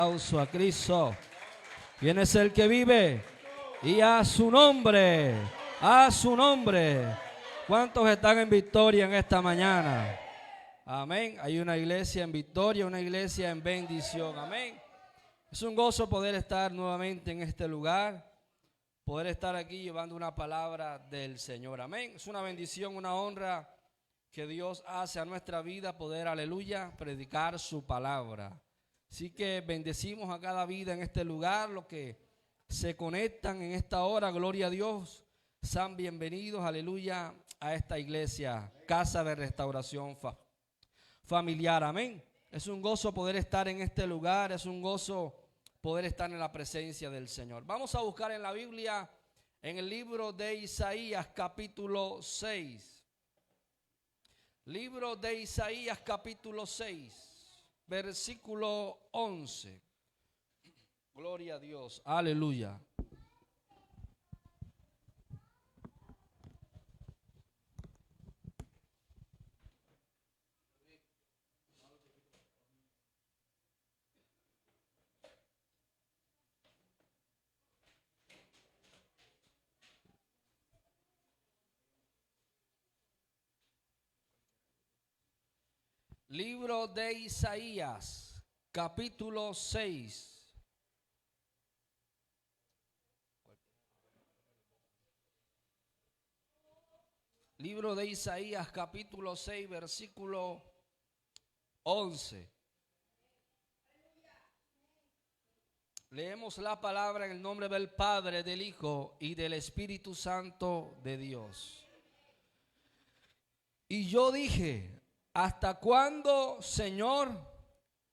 Aplauso a Cristo. ¿Quién es el que vive? Y a su nombre, a su nombre. ¿Cuántos están en victoria en esta mañana? Amén. Hay una iglesia en victoria, una iglesia en bendición. Amén. Es un gozo poder estar nuevamente en este lugar, poder estar aquí llevando una palabra del Señor. Amén. Es una bendición, una honra que Dios hace a nuestra vida poder, aleluya, predicar su palabra. Así que bendecimos a cada vida en este lugar, los que se conectan en esta hora, gloria a Dios, sean bienvenidos, aleluya, a esta iglesia, Casa de Restauración Familiar, amén. Es un gozo poder estar en este lugar, es un gozo poder estar en la presencia del Señor. Vamos a buscar en la Biblia, en el libro de Isaías, capítulo 6. Libro de Isaías, capítulo 6. Versículo 11. Gloria a Dios. Aleluya. Libro de Isaías, capítulo 6. Libro de Isaías, capítulo 6, versículo 11. Leemos la palabra en el nombre del Padre, del Hijo y del Espíritu Santo de Dios. Y yo dije: ¿hasta cuándo, Señor?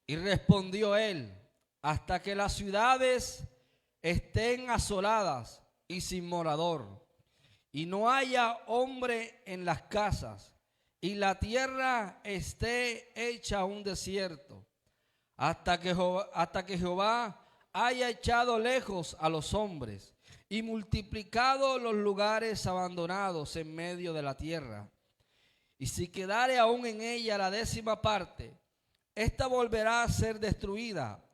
Y respondió él: hasta que las ciudades estén asoladas y sin morador, y no haya hombre en las casas, y la tierra esté hecha un desierto, hasta que Jehová haya echado lejos a los hombres y multiplicado los lugares abandonados en medio de la tierra. Y si quedare aún en ella la 10ª parte, esta volverá a ser destruida,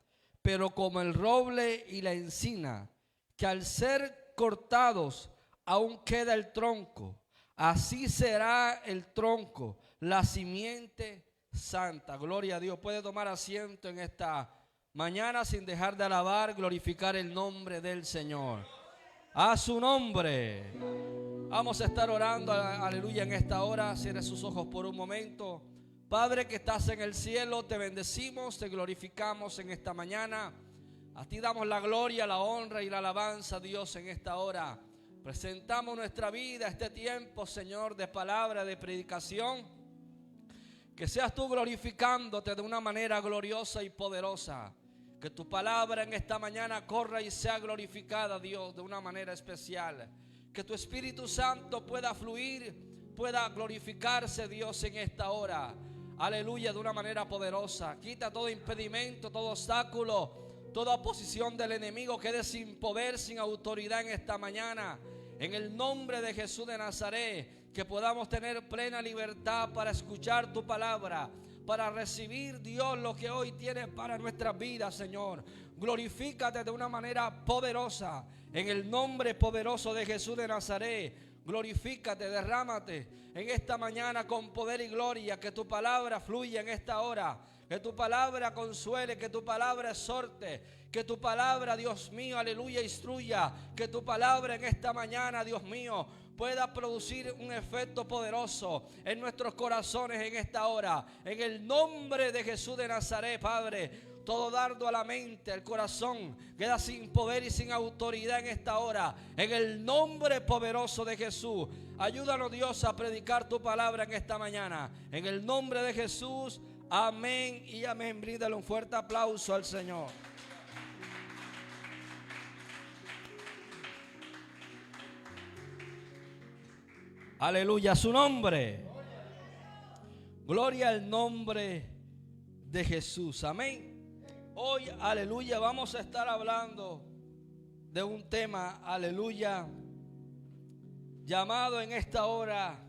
pero como el roble y la encina, que al ser cortados aún queda el tronco, así será el tronco, la simiente santa. Gloria a Dios. Puede tomar asiento en esta mañana sin dejar de alabar, glorificar el nombre del Señor. A su nombre. Vamos a estar orando, aleluya, en esta hora. Cierre sus ojos por un momento. Padre que estás en el cielo, te bendecimos, te glorificamos en esta mañana. A ti damos la gloria, la honra y la alabanza, Dios, en esta hora. Presentamos nuestra vida, este tiempo, Señor, de palabra, de predicación. Que seas tú glorificándote de una manera gloriosa y poderosa. Que tu palabra en esta mañana corra y sea glorificada, Dios, de una manera especial. Que tu Espíritu Santo pueda fluir, pueda glorificarse, Dios, en esta hora. Aleluya, de una manera poderosa. Quita todo impedimento, todo obstáculo, toda oposición del enemigo. Quede sin poder, sin autoridad en esta mañana. En el nombre de Jesús de Nazaret, que podamos tener plena libertad para escuchar tu palabra, para recibir, Dios, lo que hoy tienes para nuestras vidas, Señor. Glorifícate de una manera poderosa. En el nombre poderoso de Jesús de Nazaret, glorifícate, derrámate en esta mañana con poder y gloria. Que tu palabra fluya en esta hora. Que tu palabra consuele, que tu palabra exhorte, que tu palabra, Dios mío, aleluya, instruya. Que tu palabra en esta mañana, Dios mío, pueda producir un efecto poderoso en nuestros corazones en esta hora. En el nombre de Jesús de Nazaret, Padre. Todo dardo a la mente, al corazón, queda sin poder y sin autoridad en esta hora. En el nombre poderoso de Jesús, ayúdanos, Dios, a predicar tu palabra en esta mañana. En el nombre de Jesús, amén y amén. Bríndale un fuerte aplauso al Señor. Aleluya, a su nombre. Gloria al nombre de Jesús, amén. Hoy, aleluya, vamos a estar hablando de un tema, aleluya, llamado en esta hora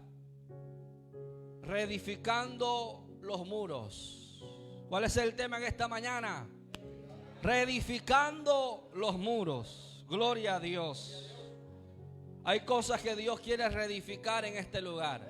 reedificando los muros. ¿Cuál es el tema en esta mañana? Reedificando los muros. Gloria a Dios. Hay cosas que Dios quiere reedificar en este lugar.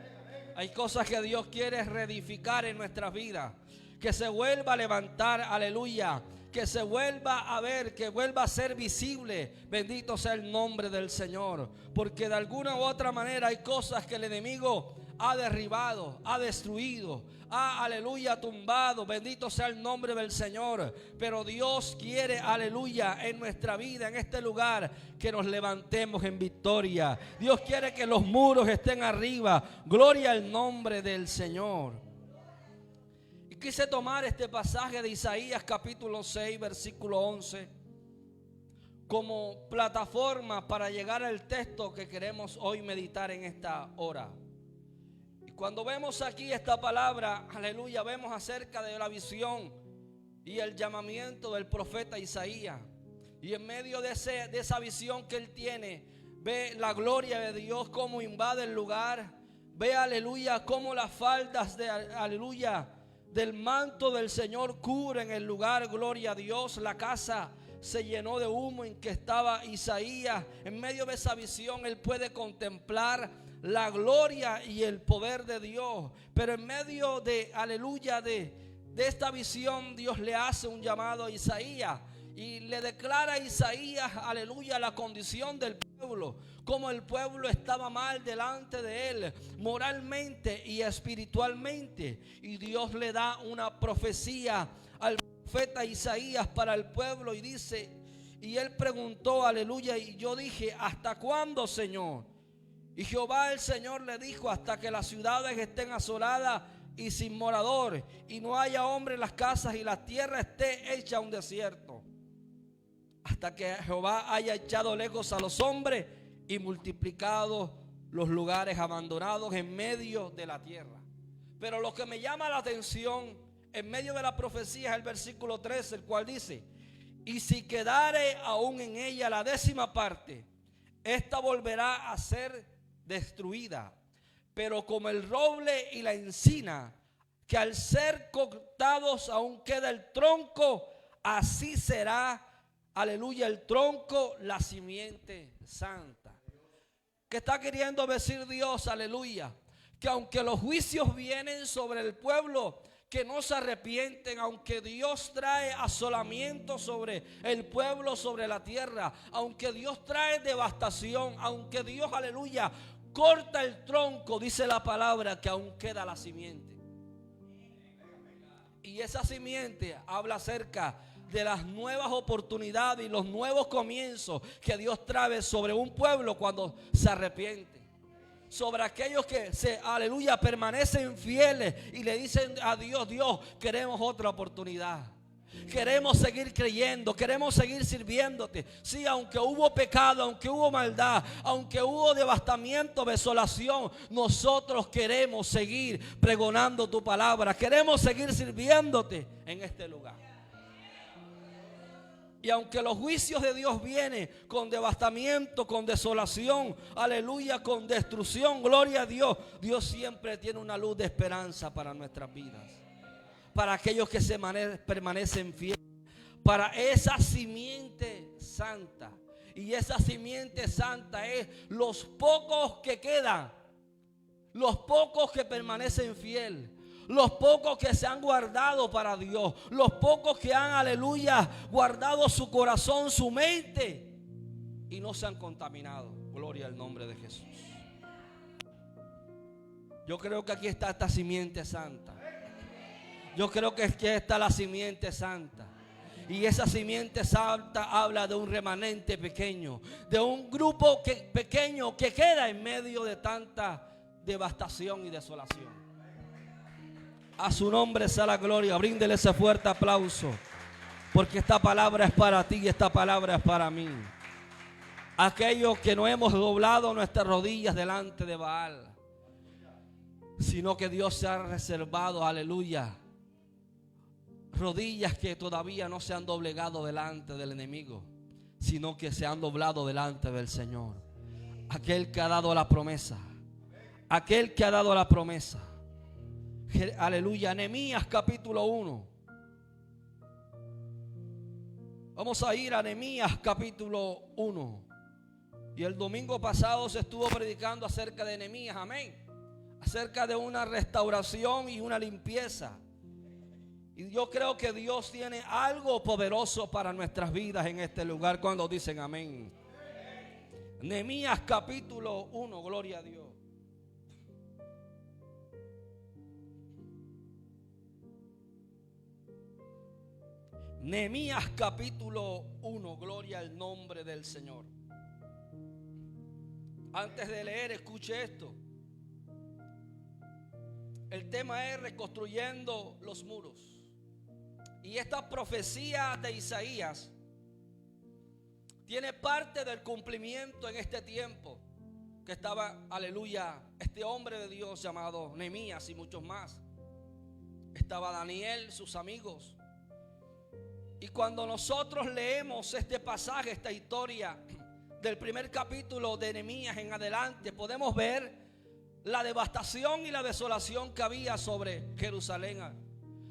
Hay cosas que Dios quiere reedificar en nuestras vidas. Que se vuelva a levantar, aleluya. Que se vuelva a ver, que vuelva a ser visible. Bendito sea el nombre del Señor. Porque de alguna u otra manera hay cosas que el enemigo ha derribado, ha destruido, ha, aleluya, tumbado. Bendito sea el nombre del Señor. Pero Dios quiere, aleluya, en nuestra vida, en este lugar, que nos levantemos en victoria. Dios quiere que los muros estén arriba. Gloria al nombre del Señor. Quise tomar este pasaje de Isaías capítulo 6 versículo 11 como plataforma para llegar al texto que queremos hoy meditar en esta hora. Y cuando vemos aquí esta palabra, aleluya, vemos acerca de la visión y el llamamiento del profeta Isaías. Y en medio de esa visión que él tiene, ve la gloria de Dios como invade el lugar. Ve, aleluya, como las faldas de, aleluya, del manto del Señor cubren el lugar. Gloria a Dios. La casa se llenó de humo en que estaba Isaías. En medio de esa visión él puede contemplar la gloria y el poder de Dios. Pero en medio de, aleluya, de esta visión, Dios le hace un llamado a Isaías y le declara a Isaías, aleluya, la condición del pueblo, como el pueblo estaba mal delante de él, moralmente y espiritualmente. Y Dios le da una profecía al profeta Isaías para el pueblo y dice, y él preguntó, aleluya, y yo dije, ¿hasta cuándo, Señor? Y Jehová el Señor le dijo, hasta que las ciudades estén asoladas y sin moradores, y no haya hombre en las casas, y la tierra esté hecha un desierto, hasta que Jehová haya echado lejos a los hombres y multiplicado los lugares abandonados en medio de la tierra. Pero lo que me llama la atención en medio de la profecía es el versículo 13, el cual dice, y si quedare aún en ella la 10ª parte, esta volverá a ser destruida. Pero como el roble y la encina, que al ser cortados aún queda el tronco, así será, aleluya, el tronco, la simiente santa. ¿Qué está queriendo decir Dios? Aleluya. Que aunque los juicios vienen sobre el pueblo que no se arrepienten, aunque Dios trae asolamiento sobre el pueblo, sobre la tierra, aunque Dios trae devastación, aunque Dios, aleluya, corta el tronco, dice la palabra que aún queda la simiente. Y esa simiente habla acerca de las nuevas oportunidades y los nuevos comienzos que Dios trae sobre un pueblo cuando se arrepiente. Sobre aquellos que aleluya, permanecen fieles y le dicen a Dios, Dios, queremos otra oportunidad. Queremos seguir creyendo, queremos seguir sirviéndote. Sí, aunque hubo pecado, aunque hubo maldad, aunque hubo devastamiento, desolación, nosotros queremos seguir pregonando tu palabra. Queremos seguir sirviéndote en este lugar. Y aunque los juicios de Dios vienen con devastamiento, con desolación, aleluya, con destrucción, gloria a Dios, Dios siempre tiene una luz de esperanza para nuestras vidas. Para aquellos que permanecen fieles, para esa simiente santa. Y esa simiente santa es los pocos que quedan, los pocos que permanecen fieles, los pocos que se han guardado para Dios, los pocos que han, aleluya, guardado su corazón, su mente y no se han contaminado. Gloria al nombre de Jesús. Yo creo que aquí está esta simiente santa. Yo creo que aquí está la simiente santa. Y esa simiente santa habla de un remanente pequeño, de un grupo pequeño que queda en medio de tanta devastación y desolación. A su nombre sea la gloria. Bríndele ese fuerte aplauso, porque esta palabra es para ti y esta palabra es para mí. Aquellos que no hemos doblado nuestras rodillas delante de Baal, sino que Dios se ha reservado, aleluya, rodillas que todavía no se han doblegado delante del enemigo, sino que se han doblado delante del Señor. Aquel que ha dado la promesa, aquel que ha dado la promesa. Aleluya. Nehemías capítulo 1. Vamos a ir a Nehemías capítulo 1. Y el domingo pasado se estuvo predicando acerca de Nehemías, amén. Acerca de una restauración y una limpieza. Y yo creo que Dios tiene algo poderoso para nuestras vidas en este lugar cuando dicen amén. Nehemías capítulo 1, gloria a Dios. Nehemías capítulo 1, gloria al nombre del Señor. Antes de leer, escuche esto. El tema es reconstruyendo los muros. Y esta profecía de Isaías tiene parte del cumplimiento en este tiempo. Que estaba, aleluya, este hombre de Dios llamado Nehemías y muchos más. Estaba Daniel, sus amigos. Y cuando nosotros leemos este pasaje, esta historia del primer capítulo de Nehemías en adelante, podemos ver la devastación y la desolación que había sobre Jerusalén.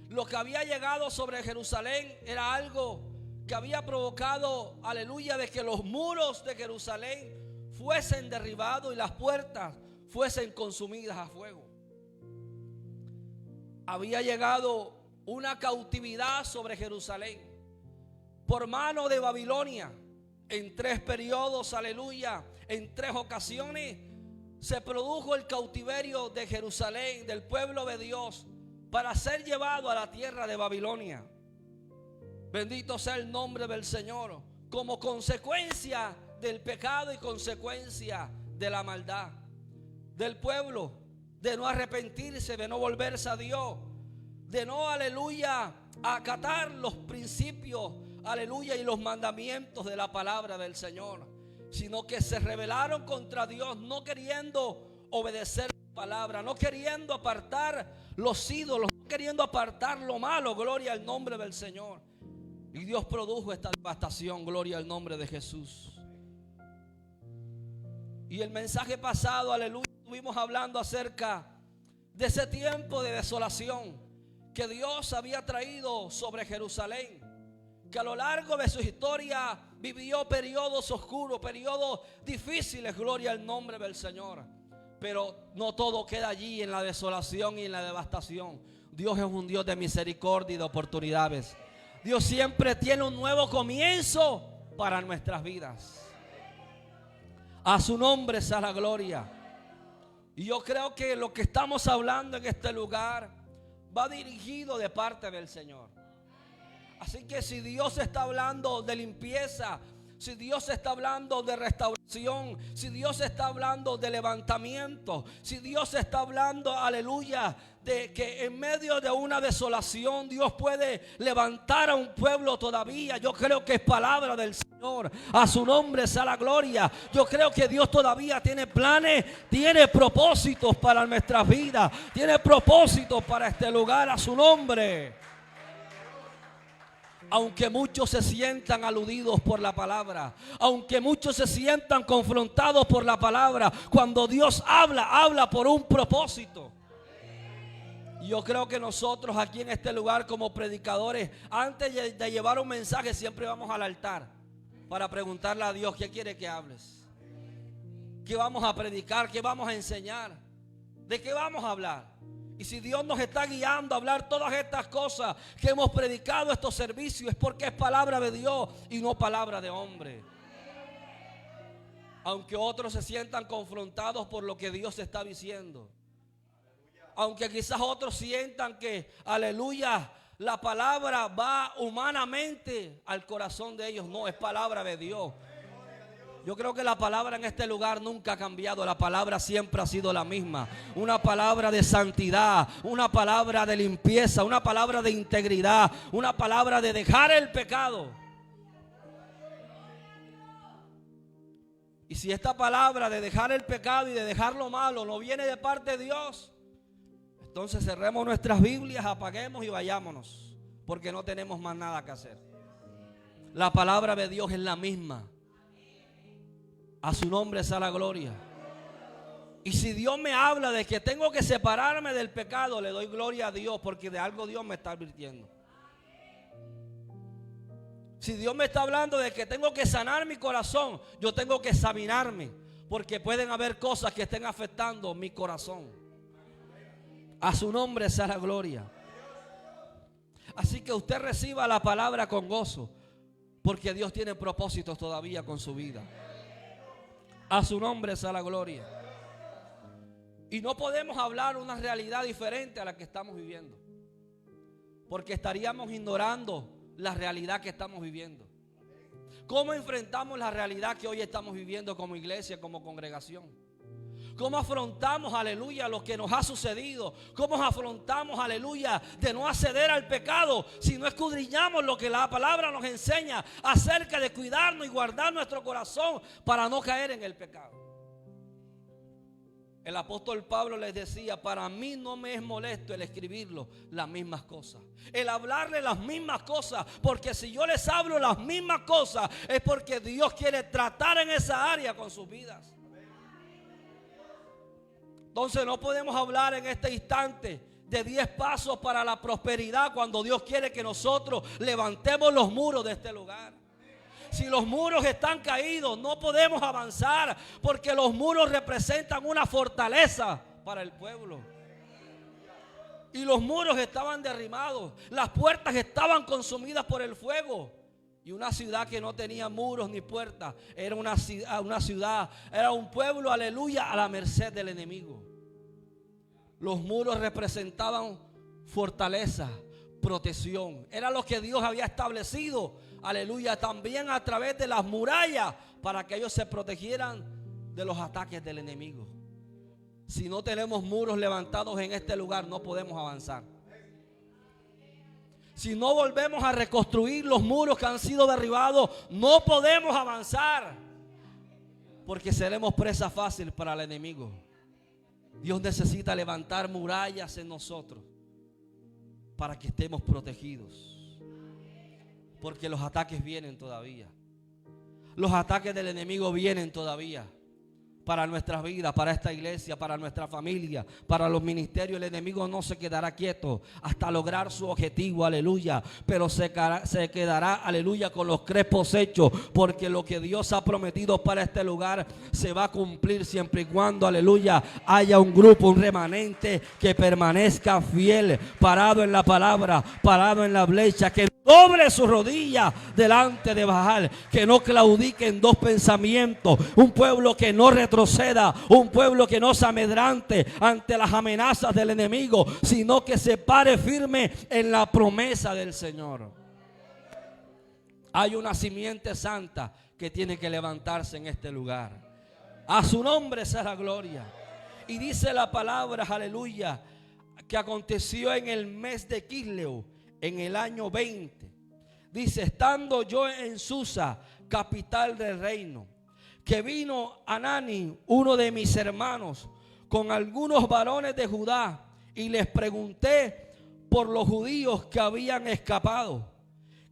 Lo que había llegado sobre Jerusalén era algo que había provocado, aleluya, de que los muros de Jerusalén fuesen derribados y las puertas fuesen consumidas a fuego. Había llegado una cautividad sobre Jerusalén por mano de Babilonia. En 3 periodos, aleluya, en 3 ocasiones se produjo el cautiverio de Jerusalén, del pueblo de Dios, para ser llevado a la tierra de Babilonia. Bendito sea el nombre del Señor. Como consecuencia del pecado y consecuencia de la maldad del pueblo, de no arrepentirse, de no volverse a Dios, de no, aleluya, acatar los principios, aleluya, y los mandamientos de la palabra del Señor, sino que se rebelaron contra Dios, no queriendo obedecer la palabra, no queriendo apartar los ídolos, no queriendo apartar lo malo. Gloria al nombre del Señor. Y Dios produjo esta devastación. Gloria al nombre de Jesús. Y el mensaje pasado, aleluya, estuvimos hablando acerca de ese tiempo de desolación que Dios había traído sobre Jerusalén, que a lo largo de su historia vivió periodos oscuros, periodos difíciles. Gloria al nombre del Señor. Pero no todo queda allí en la desolación y en la devastación. Dios es un Dios de misericordia y de oportunidades. Dios siempre tiene un nuevo comienzo para nuestras vidas. A su nombre sea la gloria. Y yo creo que lo que estamos hablando en este lugar va dirigido de parte del Señor. Así que si Dios está hablando de limpieza, si Dios está hablando de restauración, si Dios está hablando de levantamiento, si Dios está hablando, aleluya, de que en medio de una desolación Dios puede levantar a un pueblo todavía, yo creo que es palabra del Señor. A su nombre sea la gloria. Yo creo que Dios todavía tiene planes, tiene propósitos para nuestras vidas, tiene propósitos para este lugar. A su nombre. Aunque muchos se sientan aludidos por la palabra, aunque muchos se sientan confrontados por la palabra, cuando Dios habla, habla por un propósito. Yo creo que nosotros aquí en este lugar como predicadores, antes de llevar un mensaje, siempre vamos al altar para preguntarle a Dios: ¿qué quiere que hables? ¿Qué vamos a predicar? ¿Qué vamos a enseñar? ¿De qué vamos a hablar? Y si Dios nos está guiando a hablar todas estas cosas que hemos predicado, estos servicios, es porque es palabra de Dios y no palabra de hombre. Aunque otros se sientan confrontados por lo que Dios está diciendo, aunque quizás otros sientan que, aleluya, la palabra va humanamente al corazón de ellos, no, es palabra de Dios. Yo creo que la palabra en este lugar nunca ha cambiado. La palabra siempre ha sido la misma. Una palabra de santidad, una palabra de limpieza, una palabra de integridad, una palabra de dejar el pecado. Y si esta palabra de dejar el pecado y de dejar lo malo no viene de parte de Dios, entonces cerremos nuestras Biblias, apaguemos y vayámonos, porque no tenemos más nada que hacer. La palabra de Dios es la misma. A su nombre sea la gloria. Y si Dios me habla de que tengo que separarme del pecado, le doy gloria a Dios, porque de algo Dios me está advirtiendo. Si Dios me está hablando de que tengo que sanar mi corazón, yo tengo que examinarme, porque pueden haber cosas que estén afectando mi corazón. A su nombre sea la gloria. Así que usted reciba la palabra con gozo, porque Dios tiene propósitos todavía con su vida. A su nombre sea la gloria. Y no podemos hablar una realidad diferente a la que estamos viviendo, porque estaríamos ignorando la realidad que estamos viviendo. ¿Cómo enfrentamos la realidad que hoy estamos viviendo como iglesia, como congregación? ¿Cómo afrontamos, aleluya, lo que nos ha sucedido? ¿Cómo afrontamos, aleluya, de no acceder al pecado si no escudriñamos lo que la palabra nos enseña acerca de cuidarnos y guardar nuestro corazón para no caer en el pecado? El apóstol Pablo les decía: para mí no me es molesto el escribirlo las mismas cosas, el hablarle las mismas cosas, porque si yo les hablo las mismas cosas es porque Dios quiere tratar en esa área con sus vidas. Entonces no podemos hablar en este instante de 10 pasos para la prosperidad cuando Dios quiere que nosotros levantemos los muros de este lugar. Si los muros están caídos, no podemos avanzar, porque los muros representan una fortaleza para el pueblo. Y los muros estaban derribados, las puertas estaban consumidas por el fuego. Y una ciudad que no tenía muros ni puertas, era una ciudad, era un pueblo, aleluya, a la merced del enemigo. Los muros representaban fortaleza, protección. Era lo que Dios había establecido, aleluya, también a través de las murallas, para que ellos se protegieran de los ataques del enemigo. Si no tenemos muros levantados en este lugar, no podemos avanzar. Si no volvemos a reconstruir los muros que han sido derribados, no podemos avanzar, porque seremos presa fácil para el enemigo. Dios necesita levantar murallas en nosotros para que estemos protegidos, porque los ataques vienen todavía. Los ataques del enemigo vienen todavía para nuestras vidas, para esta iglesia, para nuestra familia, para los ministerios. El enemigo no se quedará quieto hasta lograr su objetivo, aleluya, pero se quedará, aleluya, con los crespos hechos, porque lo que Dios ha prometido para este lugar se va a cumplir siempre y cuando, aleluya, haya un grupo, un remanente que permanezca fiel, parado en la palabra, parado en la brecha, que doble su rodilla delante de Baal, que no claudique en dos pensamientos, un pueblo que no retroceda, un pueblo que no se amedrante ante las amenazas del enemigo, sino que se pare firme en la promesa del Señor. Hay una simiente santa que tiene que levantarse en este lugar. A su nombre sea la gloria. Y dice la palabra, aleluya, que aconteció en el mes de Quisleu, en el año 20, dice: estando yo en Susa, capital del reino, que vino Anani, uno de mis hermanos, con algunos varones de Judá, y les pregunté por los judíos que habían escapado,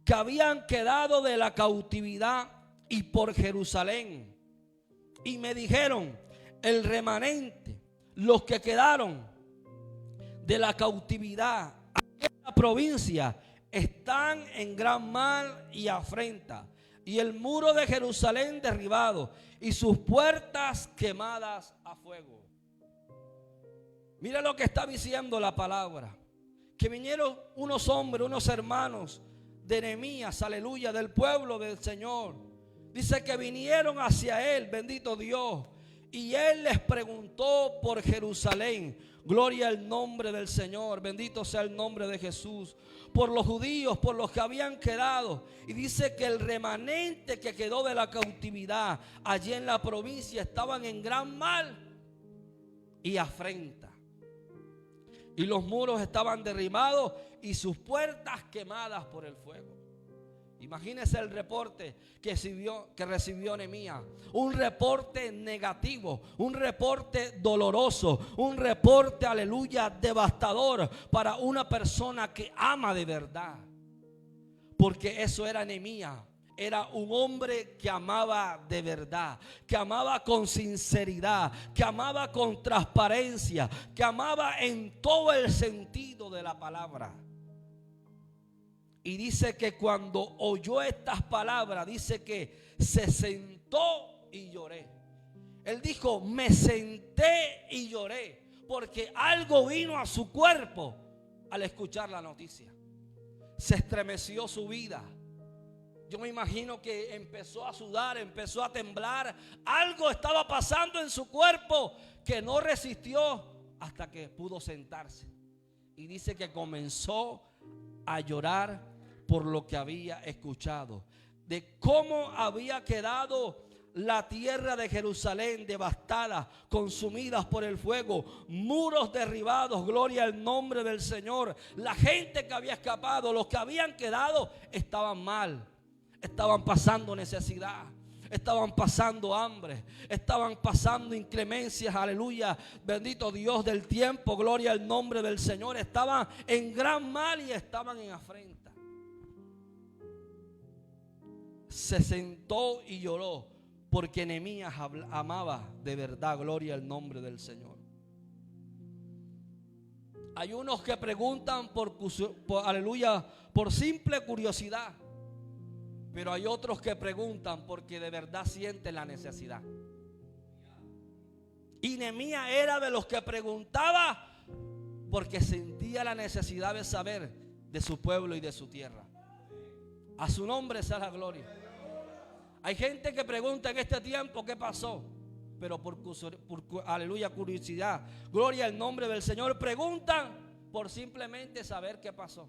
que habían quedado de la cautividad, y por Jerusalén. Y me dijeron: el remanente, los que quedaron de la cautividad en la provincia, están en gran mal y afrenta, y el muro de Jerusalén derribado, y sus puertas quemadas a fuego. Mira lo que está diciendo la palabra: que vinieron unos hombres, unos hermanos de Nehemías, aleluya, del pueblo del Señor. Dice que vinieron hacia él, bendito Dios, y él les preguntó por Jerusalén. Gloria al nombre del Señor, bendito sea el nombre de Jesús. Por los judíos, por los que habían quedado. Y dice que el remanente que quedó de la cautividad allí en la provincia estaban en gran mal y afrenta. Y los muros estaban derribados y sus puertas quemadas por el fuego. Imagínese el reporte que recibió Nehemías. Un reporte negativo, un reporte doloroso, un reporte, aleluya, devastador para una persona que ama de verdad. Porque eso era Nehemías. Era un hombre que amaba de verdad, que amaba con sinceridad, que amaba con transparencia, que amaba en todo el sentido de la palabra. Y dice que cuando oyó estas palabras, dice que se sentó y lloré. Él dijo, me senté y lloré, porque algo vino a su cuerpo al escuchar la noticia. Se estremeció su vida. Yo me imagino que empezó a sudar, empezó a temblar. Algo estaba pasando en su cuerpo que no resistió hasta que pudo sentarse. Y dice que comenzó a llorar por lo que había escuchado, de cómo había quedado la tierra de Jerusalén devastada, consumida por el fuego, muros derribados, gloria al nombre del Señor. La gente que había escapado, los que habían quedado, estaban mal, estaban pasando necesidad, estaban pasando hambre, estaban pasando inclemencias, aleluya, bendito Dios del tiempo, gloria al nombre del Señor. Estaban en gran mal y estaban en afrenta. Se sentó y lloró, porque Nehemías amaba de verdad, gloria al nombre del Señor. Hay unos que preguntan aleluya, por simple curiosidad. Pero hay otros que preguntan porque de verdad sienten la necesidad. Y Nehemías era de los que preguntaba porque sentía la necesidad de saber de su pueblo y de su tierra. A su nombre sea la gloria. Hay gente que pregunta en este tiempo qué pasó, pero por aleluya, curiosidad, gloria al nombre del Señor, preguntan por simplemente saber qué pasó.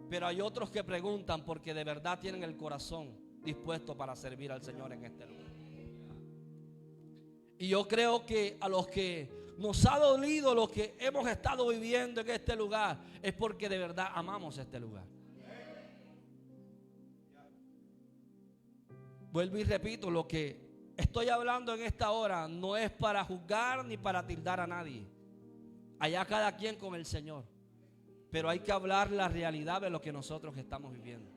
Pero hay otros que preguntan porque de verdad tienen el corazón dispuesto para servir al Señor en este lugar. Y yo creo que a los que nos ha dolido lo que hemos estado viviendo en este lugar es porque de verdad amamos este lugar. Vuelvo y repito, lo que estoy hablando en esta hora no es para juzgar ni para tildar a nadie. Allá cada quien con el Señor. Pero hay que hablar la realidad de lo que nosotros estamos viviendo.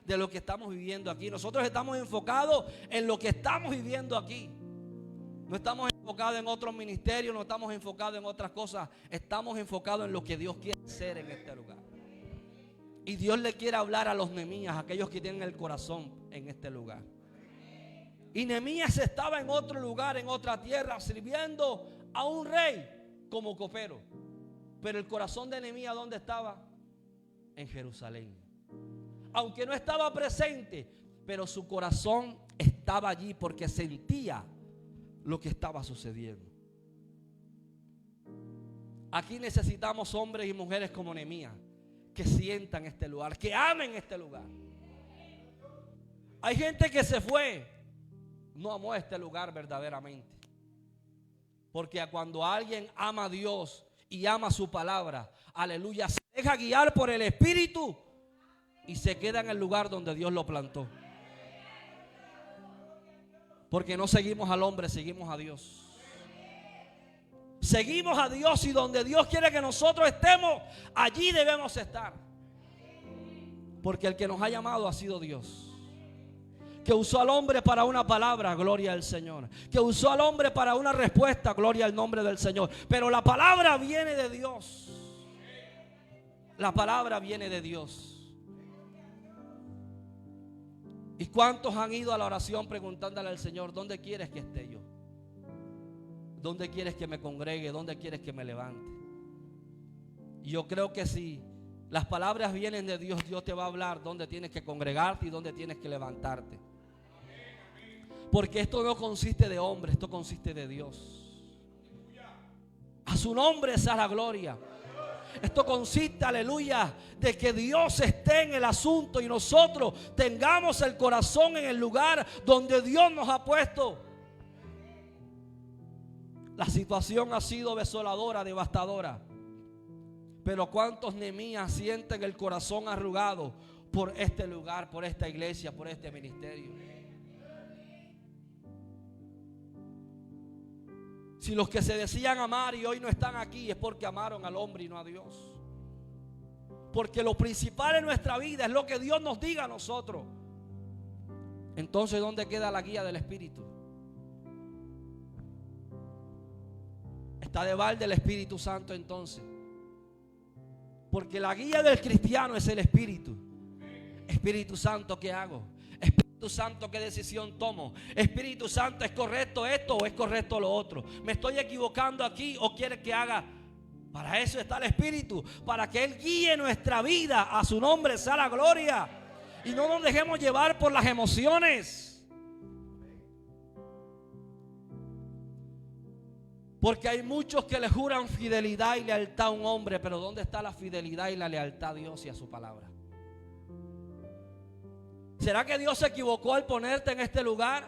De lo que estamos viviendo aquí. Nosotros estamos enfocados en lo que estamos viviendo aquí. No estamos enfocados en otros ministerios, no estamos enfocados en otras cosas. Estamos enfocados en lo que Dios quiere hacer en este lugar. Y Dios le quiere hablar a los Nehemías, aquellos que tienen el corazón en este lugar. Y Nehemías estaba en otro lugar, en otra tierra, sirviendo a un rey como copero. Pero el corazón de Nehemías, ¿dónde estaba? En Jerusalén. Aunque no estaba presente, pero su corazón estaba allí porque sentía lo que estaba sucediendo. Aquí necesitamos hombres y mujeres como Nehemías, que sientan este lugar, que amen este lugar. Hay gente que se fue, no amó este lugar verdaderamente. Porque cuando alguien ama a Dios y ama su palabra, aleluya, se deja guiar por el Espíritu y se queda en el lugar donde Dios lo plantó. Porque no seguimos al hombre, seguimos a Dios. Seguimos a Dios, y donde Dios quiere que nosotros estemos, allí debemos estar. Porque el que nos ha llamado ha sido Dios. Que usó al hombre para una palabra, gloria al Señor. Que usó al hombre para una respuesta, gloria al nombre del Señor. Pero la palabra viene de Dios. La palabra viene de Dios. ¿Y cuántos han ido a la oración preguntándole al Señor, ¿dónde quieres que esté yo? ¿Dónde quieres que me congregue? ¿Dónde quieres que me levante? Y yo creo que si las palabras vienen de Dios, Dios te va a hablar dónde tienes que congregarte y dónde tienes que levantarte. Porque esto no consiste de hombre, esto consiste de Dios. A su nombre sea la gloria. Esto consiste, aleluya, de que Dios esté en el asunto y nosotros tengamos el corazón en el lugar donde Dios nos ha puesto. La situación ha sido desoladora, devastadora. Pero ¿cuántos Nehemías sienten el corazón arrugado por este lugar, por esta iglesia, por este ministerio? Si los que se decían amar y hoy no están aquí, es porque amaron al hombre y no a Dios. Porque lo principal en nuestra vida es lo que Dios nos diga a nosotros. Entonces, ¿dónde queda la guía del Espíritu? Está de balde el Espíritu Santo entonces. Porque la guía del cristiano es el Espíritu. Espíritu Santo, ¿qué hago? Espíritu Santo, ¿qué decisión tomo? Espíritu Santo, ¿es correcto esto o es correcto lo otro? ¿Me estoy equivocando aquí o quiere que haga? Para eso está el Espíritu, para que Él guíe nuestra vida. A su nombre sea la gloria. Y no nos dejemos llevar por las emociones. Porque hay muchos que le juran fidelidad y lealtad a un hombre, pero ¿dónde está la fidelidad y la lealtad a Dios y a su palabra? ¿Será que Dios se equivocó al ponerte en este lugar?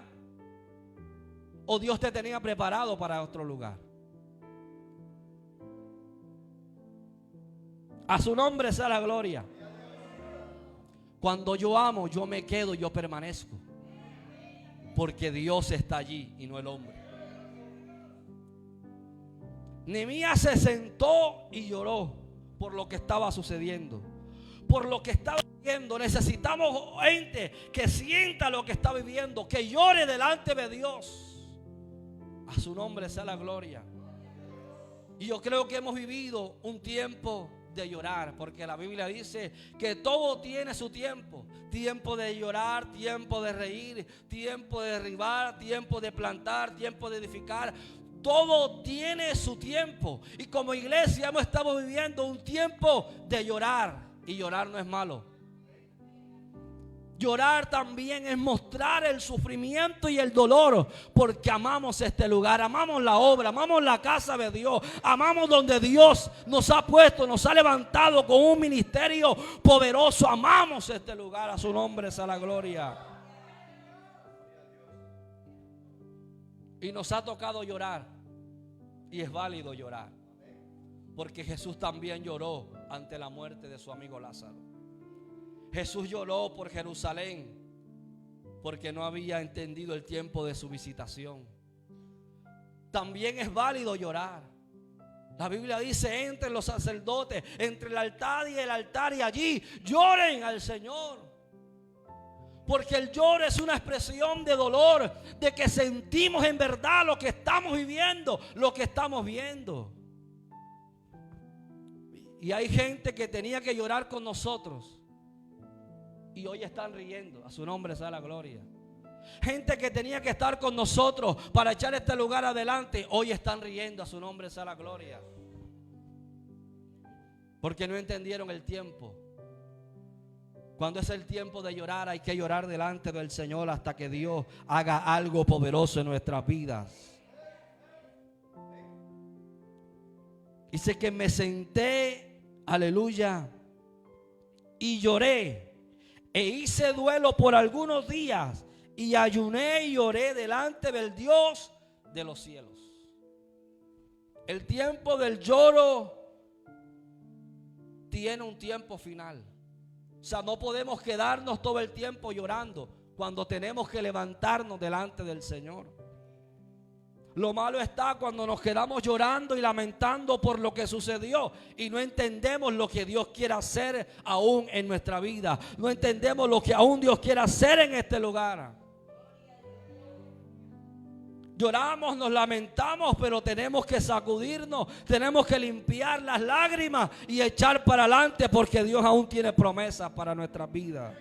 ¿O Dios te tenía preparado para otro lugar? A su nombre sea la gloria. Cuando yo amo, yo me quedo, yo permanezco. Porque Dios está allí y no el hombre. Nehemías se sentó y lloró por lo que estaba sucediendo, por lo que estaba viviendo. Necesitamos gente que sienta lo que está viviendo, que llore delante de Dios. A su nombre sea la gloria. Y yo creo que hemos vivido un tiempo de llorar, porque la Biblia dice que todo tiene su tiempo. Tiempo de llorar, tiempo de reír, tiempo de derribar, tiempo de plantar, tiempo de edificar. Todo tiene su tiempo. Y como iglesia hemos estado viviendo un tiempo de llorar. Y llorar no es malo. Llorar también es mostrar el sufrimiento y el dolor, porque amamos este lugar, amamos la obra, amamos la casa de Dios, amamos donde Dios nos ha puesto, nos ha levantado con un ministerio poderoso. Amamos este lugar. A su nombre sea la gloria. Y nos ha tocado llorar. Y es válido llorar, porque Jesús también lloró ante la muerte de su amigo Lázaro. Jesús lloró por Jerusalén, porque no había entendido el tiempo de su visitación. También es válido llorar. La Biblia dice: entre los sacerdotes, entre el altar y allí lloren al Señor. Porque el lloro es una expresión de dolor, de que sentimos en verdad lo que estamos viviendo, lo que estamos viendo. Y hay gente que tenía que llorar con nosotros y hoy están riendo. A su nombre sea la gloria. Gente que tenía que estar con nosotros para echar este lugar adelante, hoy están riendo. A su nombre sea la gloria. Porque no entendieron el tiempo. Cuando es el tiempo de llorar, hay que llorar delante del Señor hasta que Dios haga algo poderoso en nuestras vidas. Dice que me senté, aleluya, y lloré, e hice duelo por algunos días, y ayuné y oré delante del Dios de los cielos. El tiempo del lloro tiene un tiempo final. O sea, no podemos quedarnos todo el tiempo llorando cuando tenemos que levantarnos delante del Señor. Lo malo está cuando nos quedamos llorando y lamentando por lo que sucedió y no entendemos lo que Dios quiere hacer aún en nuestra vida. No entendemos lo que aún Dios quiere hacer en este lugar. Lloramos, nos lamentamos, pero tenemos que sacudirnos, tenemos que limpiar las lágrimas y echar para adelante, porque Dios aún tiene promesas para nuestras vidas.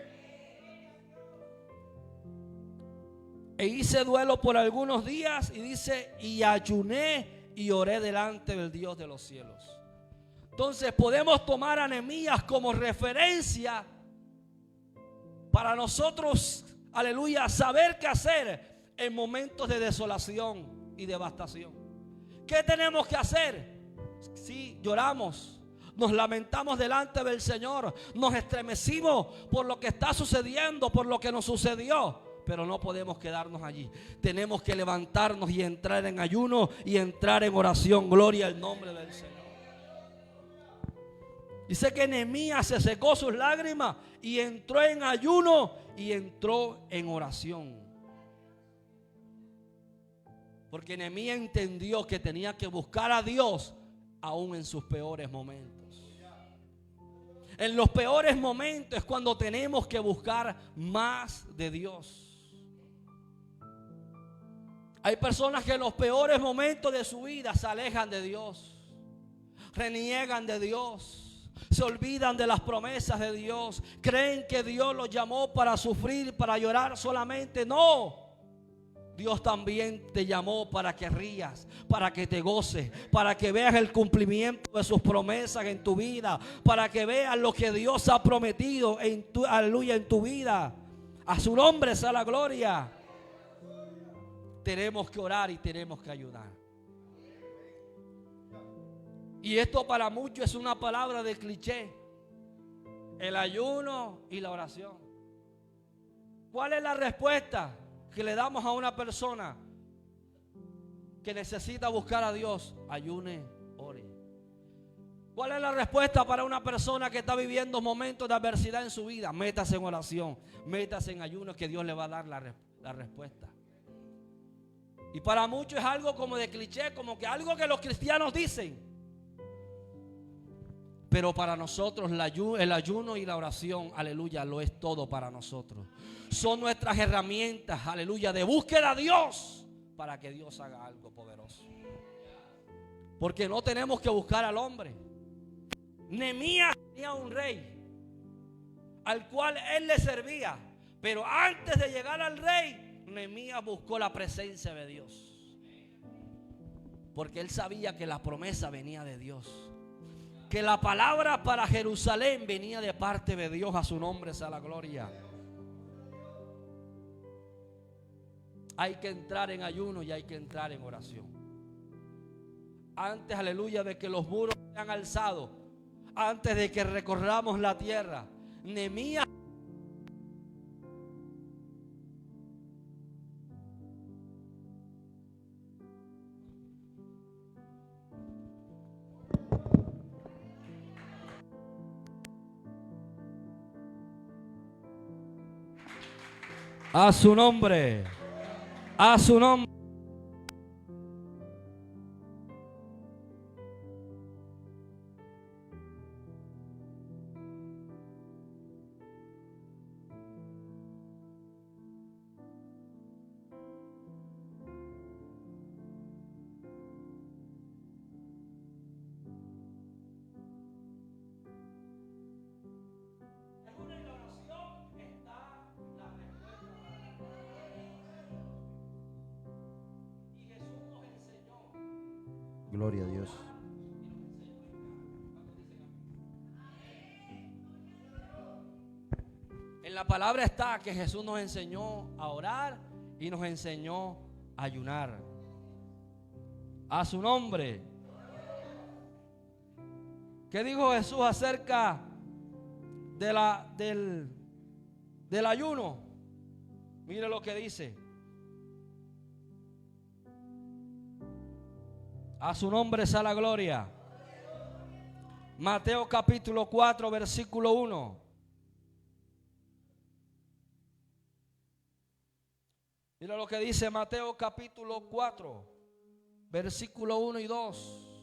E hice duelo por algunos días, y dice, y ayuné y oré delante del Dios de los cielos. Entonces podemos tomar a Nehemías como referencia para nosotros, aleluya, saber qué hacer en momentos de desolación y devastación. ¿Qué tenemos que hacer? Sí, lloramos, nos lamentamos delante del Señor, nos estremecimos por lo que está sucediendo, por lo que nos sucedió, pero no podemos quedarnos allí. Tenemos que levantarnos y entrar en ayuno y entrar en oración. Gloria al nombre del Señor. Dice que Nehemías se secó sus lágrimas y entró en ayuno y entró en oración. Porque Nehemías entendió que tenía que buscar a Dios aún en sus peores momentos. En los peores momentos es cuando tenemos que buscar más de Dios. Hay personas que en los peores momentos de su vida se alejan de Dios, reniegan de Dios, Se olvidan de las promesas de Dios. Creen que Dios los llamó para sufrir, para llorar solamente. No. Dios también te llamó para que rías, para que te goces, para que veas el cumplimiento de sus promesas en tu vida, para que veas lo que Dios ha prometido aleluya, en tu vida. A su nombre sea la gloria. Tenemos que orar y tenemos que ayudar. Y esto para muchos es una palabra de cliché. El ayuno y la oración. ¿Cuál es la respuesta que le damos a una persona que necesita buscar a Dios? Ayune, ore. ¿Cuál es la respuesta para una persona que está viviendo momentos de adversidad en su vida? Métase en oración, métase en ayuno, que Dios le va a dar la respuesta. Y para muchos es algo como de cliché, como que algo que los cristianos dicen. Pero para nosotros el ayuno y la oración, aleluya, lo es todo para nosotros. Son nuestras herramientas, aleluya, de búsqueda a Dios para que Dios haga algo poderoso. Porque no tenemos que buscar al hombre. Nehemías tenía un rey al cual él le servía. Pero antes de llegar al rey, Nehemías buscó la presencia de Dios. Porque él sabía que la promesa venía de Dios. Que la palabra para Jerusalén venía de parte de Dios. A su nombre sea la gloria. Hay que entrar en ayuno y hay que entrar en oración. Antes, aleluya, de que los muros sean alzados, antes de que recorramos la tierra, Nehemías a su nombre. A su nombre. Gloria a Dios. En la palabra está que Jesús nos enseñó a orar y nos enseñó a ayunar. A su nombre. ¿Qué dijo Jesús acerca del ayuno? Mire lo que dice. A su nombre sea la gloria. Mateo capítulo 4, versículo 1. Mira lo que dice Mateo capítulo 4, versículo 1 y 2.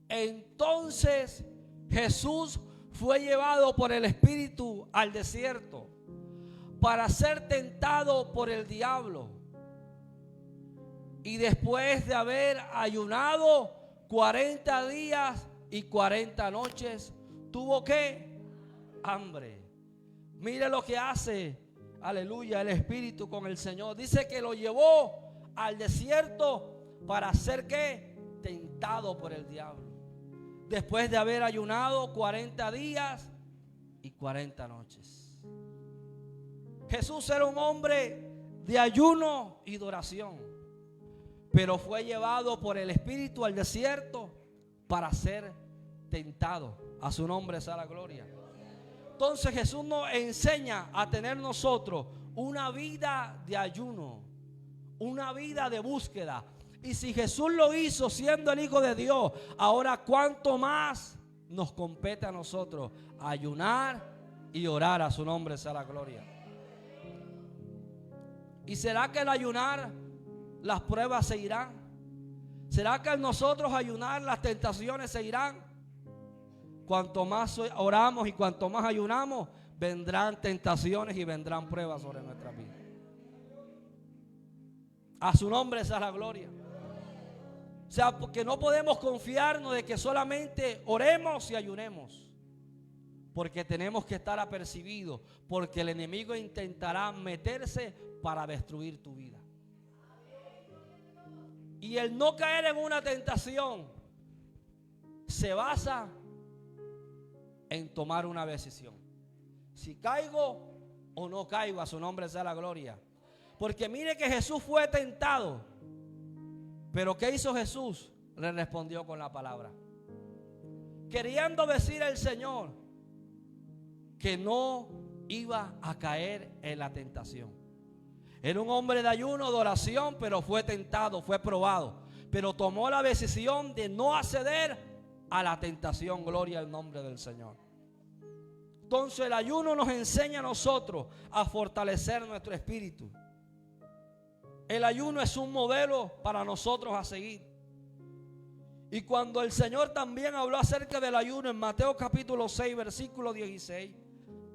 Entonces Jesús fue llevado por el Espíritu al desierto para ser tentado por el diablo. Y después de haber ayunado 40 días y 40 noches, tuvo que hambre. Mire lo que hace, aleluya, el Espíritu con el Señor. Dice que lo llevó al desierto para ser ¿qué? Tentado por el diablo. Después de haber ayunado 40 días y 40 noches. Jesús era un hombre de ayuno y de oración. Pero fue llevado por el Espíritu al desierto para ser tentado. A su nombre sea la gloria. Entonces Jesús nos enseña a tener nosotros una vida de ayuno, una vida de búsqueda. Y si Jesús lo hizo siendo el Hijo de Dios, ahora cuánto más nos compete a nosotros ayunar y orar. A su nombre sea la gloria. ¿Y será que el ayunar las pruebas se irán? ¿Será que al nosotros ayunar las tentaciones se irán? Cuanto más oramos y cuanto más ayunamos, vendrán tentaciones y vendrán pruebas sobre nuestra vida. A su nombre sea la gloria. O sea, porque no podemos confiarnos de que solamente oremos y ayunemos. Porque tenemos que estar apercibidos, porque el enemigo intentará meterse para destruir tu vida. Y el no caer en una tentación se basa en tomar una decisión. Si caigo o no caigo, a su nombre sea la gloria. Porque mire que Jesús fue tentado. Pero ¿qué hizo Jesús? Le respondió con la palabra. Queriendo decir el Señor que no iba a caer en la tentación. Era un hombre de ayuno, de oración, pero fue tentado, fue probado. Pero tomó la decisión de no acceder a la tentación. Gloria al nombre del Señor. Entonces el ayuno nos enseña a nosotros a fortalecer nuestro espíritu. El ayuno es un modelo para nosotros a seguir. Y cuando el Señor también habló acerca del ayuno en Mateo capítulo 6, versículo 16,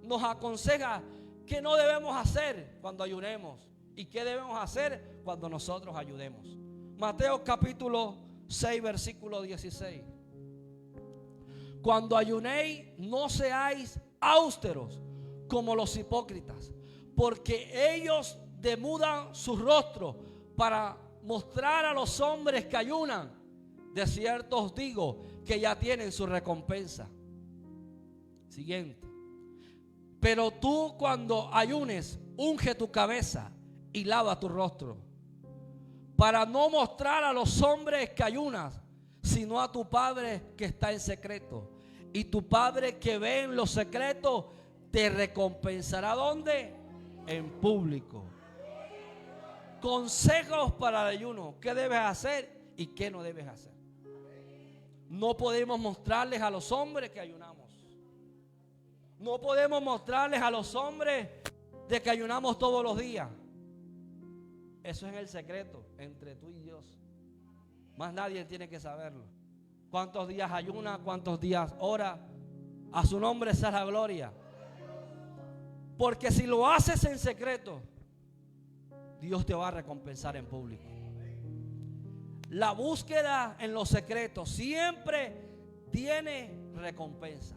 nos aconseja qué no debemos hacer cuando ayunemos y qué debemos hacer cuando nosotros ayudemos. Mateo capítulo 6, versículo 16. Cuando ayunéis, no seáis austeros como los hipócritas, porque ellos demudan sus rostros para mostrar a los hombres que ayunan. De cierto os digo que ya tienen su recompensa. Siguiente. Pero tú cuando ayunes, unge tu cabeza y lava tu rostro, para no mostrar a los hombres que ayunas, sino a tu Padre que está en secreto. Y tu Padre que ve en los secretos te recompensará. ¿Dónde? En público. Consejos para el ayuno. ¿Qué debes hacer y qué no debes hacer? No podemos mostrarles a los hombres que ayunamos. No podemos mostrarles a los hombres de que ayunamos todos los días. Eso es en el secreto, entre tú y Dios. Más nadie tiene que saberlo. ¿Cuántos días ayuna? ¿Cuántos días ora? A su nombre sea la gloria. Porque si lo haces en secreto, Dios te va a recompensar en público. La búsqueda en los secretos siempre tiene recompensa.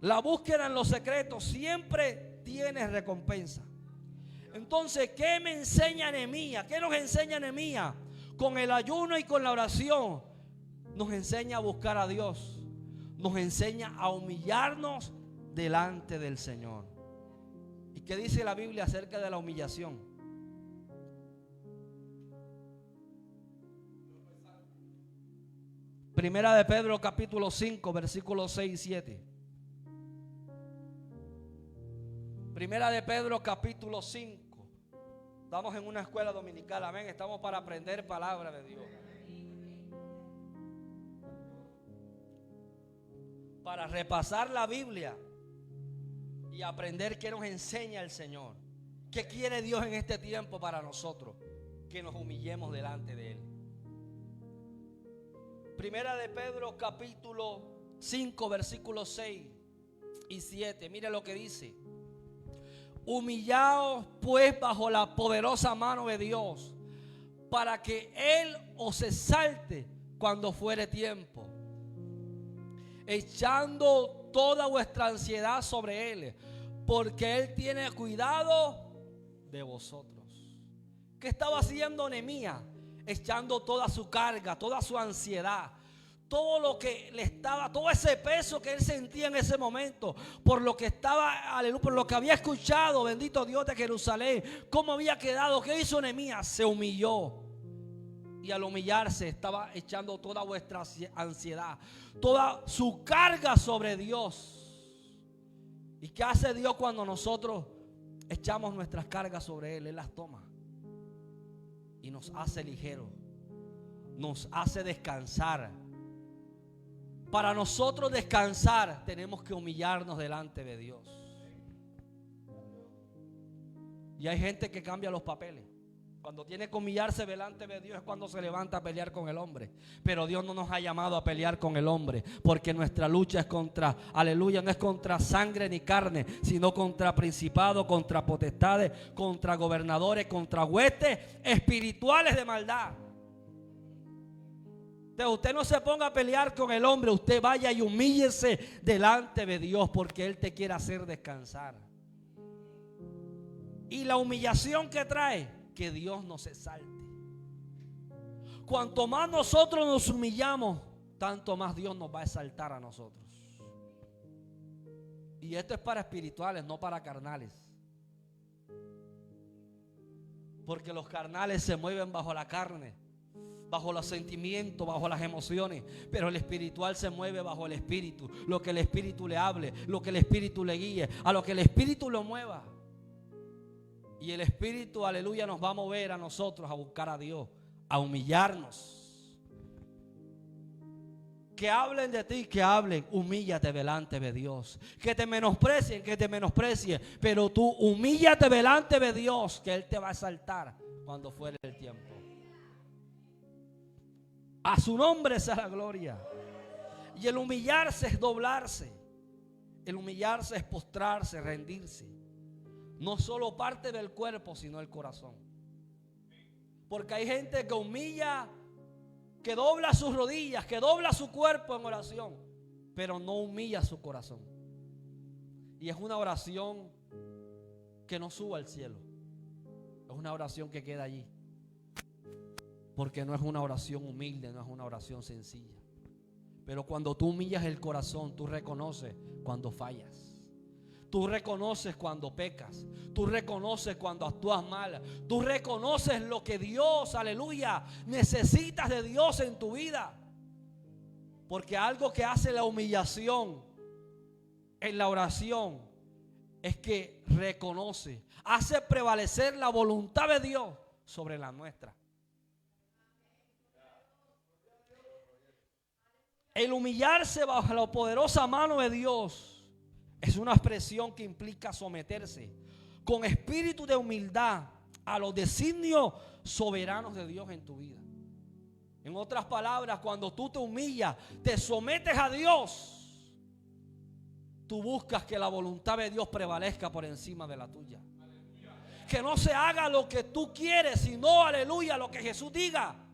La búsqueda en los secretos siempre tiene recompensa. Entonces, ¿qué me enseña Nehemías? ¿Qué nos enseña Nehemías? Con el ayuno y con la oración nos enseña a buscar a Dios. Nos enseña a humillarnos delante del Señor. ¿Y qué dice la Biblia acerca de la humillación? Primera de Pedro capítulo 5 versículos 6 y 7. Primera de Pedro capítulo 5. Estamos en una escuela dominical, amén. Estamos para aprender palabra de Dios. Para repasar la Biblia y aprender qué nos enseña el Señor. ¿Qué quiere Dios en este tiempo para nosotros? Que nos humillemos delante de Él. Primera de Pedro capítulo 5 versículos 6 y 7. Mire lo que dice. Humillaos pues bajo la poderosa mano de Dios, para que Él os exalte cuando fuere tiempo, echando toda vuestra ansiedad sobre Él, porque Él tiene cuidado de vosotros. ¿Qué estaba haciendo Nehemías? Echando toda su carga, toda su ansiedad, todo lo que le estaba, todo ese peso que él sentía en ese momento, por lo que estaba, aleluya, por lo que había escuchado, bendito Dios de Jerusalén, cómo había quedado. ¿Qué hizo Nehemías? Se humilló. Y al humillarse estaba echando toda vuestra ansiedad, toda su carga sobre Dios. ¿Y qué hace Dios cuando nosotros echamos nuestras cargas sobre Él? Él las toma y nos hace ligeros, nos hace descansar. Para nosotros descansar tenemos que humillarnos delante de Dios. Y hay gente que cambia los papeles. Cuando tiene que humillarse delante de Dios es cuando se levanta a pelear con el hombre. Pero Dios no nos ha llamado a pelear con el hombre, porque nuestra lucha es contra, aleluya, no es contra sangre ni carne, sino contra principados, contra potestades, contra gobernadores, contra huestes espirituales de maldad. Entonces usted no se ponga a pelear con el hombre, usted vaya y humíllese delante de Dios, porque Él te quiere hacer descansar. Y la humillación que trae, que Dios nos exalte. Cuanto más nosotros nos humillamos, tanto más Dios nos va a exaltar a nosotros. Y esto es para espirituales, no para carnales. Porque los carnales se mueven bajo la carne, bajo los sentimientos, bajo las emociones. Pero el espiritual se mueve bajo el espíritu. Lo que el espíritu le hable, lo que el espíritu le guíe, a lo que el espíritu lo mueva. Y el espíritu, aleluya, nos va a mover a nosotros a buscar a Dios, a humillarnos. Que hablen de ti, que hablen, humíllate delante de Dios. Que te menosprecien, pero tú humíllate delante de Dios, que Él te va a exaltar cuando fuere el tiempo. A su nombre sea la gloria. Y el humillarse es doblarse. El humillarse es postrarse, rendirse. No solo parte del cuerpo, sino el corazón. Porque hay gente que humilla, que dobla sus rodillas, que dobla su cuerpo en oración, pero no humilla su corazón. Y es una oración que no sube al cielo. Es una oración que queda allí. Porque no es una oración humilde, no es una oración sencilla. Pero cuando tú humillas el corazón, tú reconoces cuando fallas. Tú reconoces cuando pecas. Tú reconoces cuando actúas mal. Tú reconoces lo que Dios, aleluya, necesitas de Dios en tu vida. Porque algo que hace la humillación en la oración es que reconoce, hace prevalecer la voluntad de Dios sobre la nuestra. El humillarse bajo la poderosa mano de Dios es una expresión que implica someterse con espíritu de humildad a los designios soberanos de Dios en tu vida. En otras palabras, cuando tú te humillas, te sometes a Dios, tú buscas que la voluntad de Dios prevalezca por encima de la tuya. Que no se haga lo que tú quieres, sino, aleluya, lo que Jesús diga.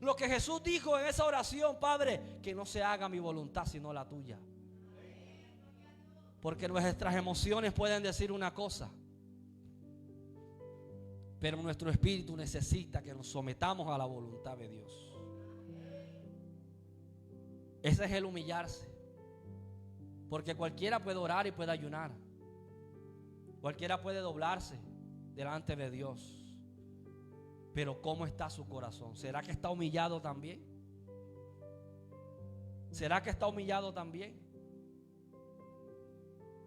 Lo que Jesús dijo en esa oración: Padre, que no se haga mi voluntad sino la tuya. Porque nuestras emociones pueden decir una cosa, pero nuestro espíritu necesita que nos sometamos a la voluntad de Dios. Ese es el humillarse. Porque cualquiera puede orar y puede ayunar. Cualquiera puede doblarse delante de Dios. Pero ¿cómo está su corazón? ¿Será que está humillado también? ¿Será que está humillado también?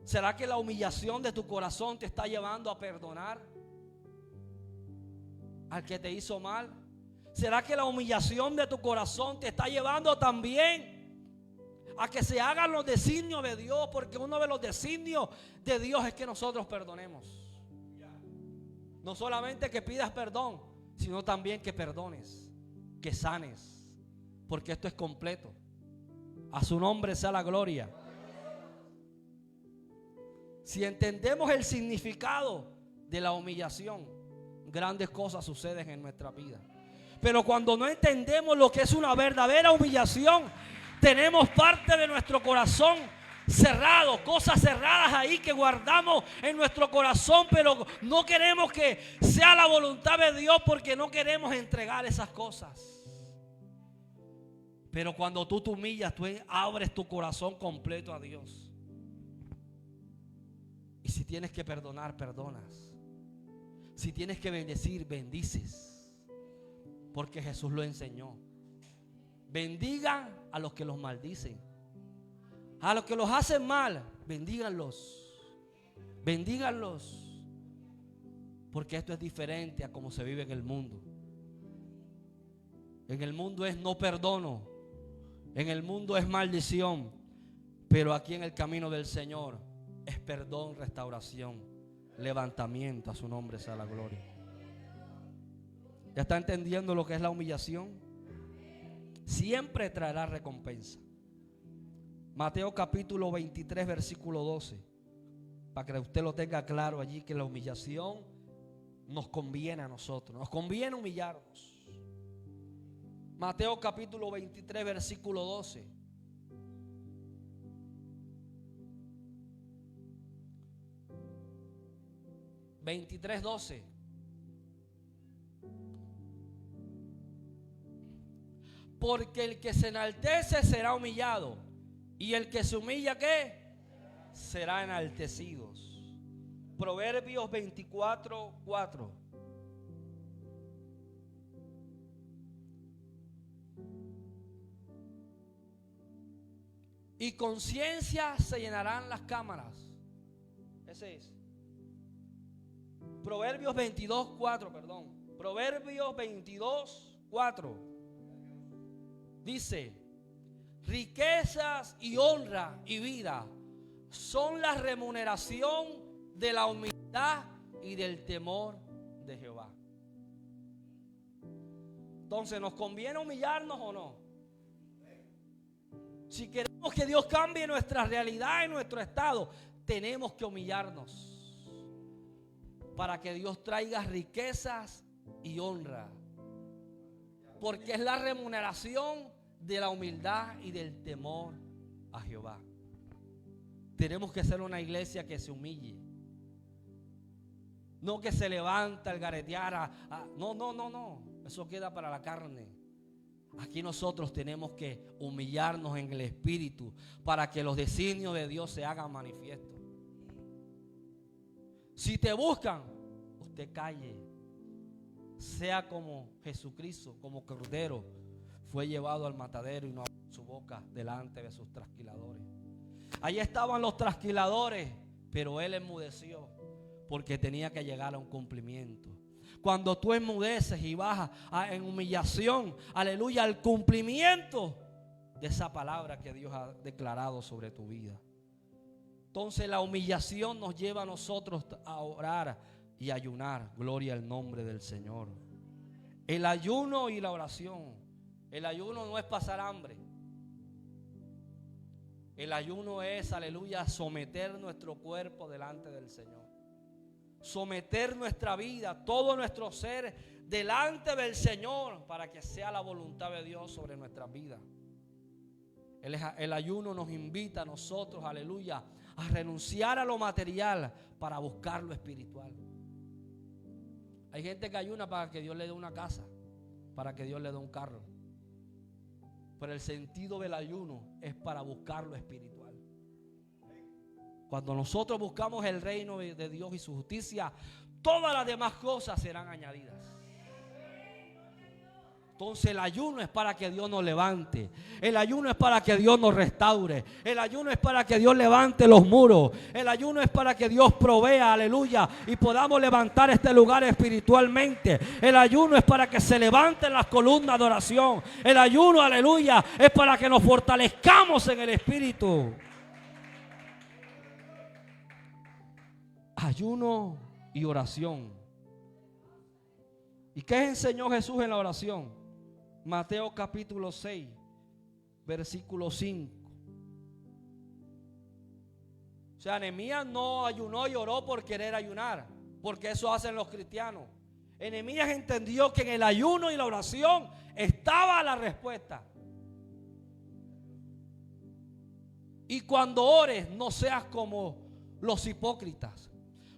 ¿Será que la humillación de tu corazón te está llevando a perdonar al que te hizo mal? ¿Será que la humillación de tu corazón te está llevando también a que se hagan los designios de Dios? Porque uno de los designios de Dios es que nosotros perdonemos. No solamente que pidas perdón, sino también que perdones, que sanes, porque esto es completo. A su nombre sea la gloria. Si entendemos el significado de la humillación, grandes cosas suceden en nuestra vida. Pero cuando no entendemos lo que es una verdadera humillación, tenemos parte de nuestro corazón cerrado, cosas cerradas ahí que guardamos en nuestro corazón, pero no queremos que sea la voluntad de Dios porque no queremos entregar esas cosas. Pero cuando tú te humillas, tú abres tu corazón completo a Dios. Y si tienes que perdonar, perdonas. Si tienes que bendecir, bendices. Porque Jesús lo enseñó. Bendigan a los que los maldicen. A los que los hacen mal, bendíganlos. Bendíganlos. Porque esto es diferente a cómo se vive en el mundo. En el mundo es no perdono. En el mundo es maldición. Pero aquí en el camino del Señor es perdón, restauración, levantamiento. A su nombre sea la gloria. ¿Ya está entendiendo lo que es la humillación? Siempre traerá recompensa. Mateo capítulo 23 versículo 12, para que usted lo tenga claro allí, que la humillación nos conviene a nosotros. Nos conviene humillarnos. Mateo capítulo 23, versículo 12. Porque el que se enaltece será humillado, y el que se humilla, ¿qué? Será enaltecido. Proverbios 24, 4. Y con ciencia se llenarán las cámaras. Ese es. Proverbios 22, 4, perdón. Proverbios 22, 4. Dice: riquezas y honra y vida son la remuneración de la humildad y del temor de Jehová. Entonces, ¿nos conviene humillarnos o no? Si queremos que Dios cambie nuestra realidad y nuestro estado, tenemos que humillarnos para que Dios traiga riquezas y honra, porque es la remuneración de la humildad y del temor a Jehová. Tenemos que ser una iglesia que se humille, no que se levanta el garetear. No, eso queda para la carne. Aquí nosotros tenemos que humillarnos en el espíritu para que los designios de Dios se hagan manifiestos. Si te buscan, usted calle. Sea como Jesucristo, como cordero, fue llevado al matadero y no abrió su boca delante de sus trasquiladores. Allí estaban los trasquiladores, pero él enmudeció porque tenía que llegar a un cumplimiento. Cuando tú enmudeces y vas en humillación, aleluya, al cumplimiento de esa palabra que Dios ha declarado sobre tu vida. Entonces la humillación nos lleva a nosotros a orar y ayunar. Gloria al nombre del Señor. El ayuno y la oración. El ayuno no es pasar hambre. El ayuno es, aleluya, someter nuestro cuerpo delante del Señor. Someter nuestra vida, todo nuestro ser delante del Señor, para que sea la voluntad de Dios sobre nuestras vidas. El ayuno nos invita a nosotros, aleluya, a renunciar a lo material para buscar lo espiritual. Hay gente que ayuna para que Dios le dé una casa, para que Dios le dé un carro. Pero el sentido del ayuno es para buscar lo espiritual. Cuando nosotros buscamos el reino de Dios y su justicia, todas las demás cosas serán añadidas. Entonces el ayuno es para que Dios nos levante. El ayuno es para que Dios nos restaure. El ayuno es para que Dios levante los muros. El ayuno es para que Dios provea, aleluya, y podamos levantar este lugar espiritualmente. El ayuno es para que se levanten las columnas de oración. El ayuno, aleluya, es para que nos fortalezcamos en el espíritu. Ayuno y oración. ¿Y qué enseñó Jesús en la oración? Mateo capítulo 6, versículo 5. O sea, Nehemías no ayunó y oró por querer ayunar, porque eso hacen los cristianos. Nehemías entendió que en el ayuno y la oración estaba la respuesta. Y cuando ores, no seas como los hipócritas,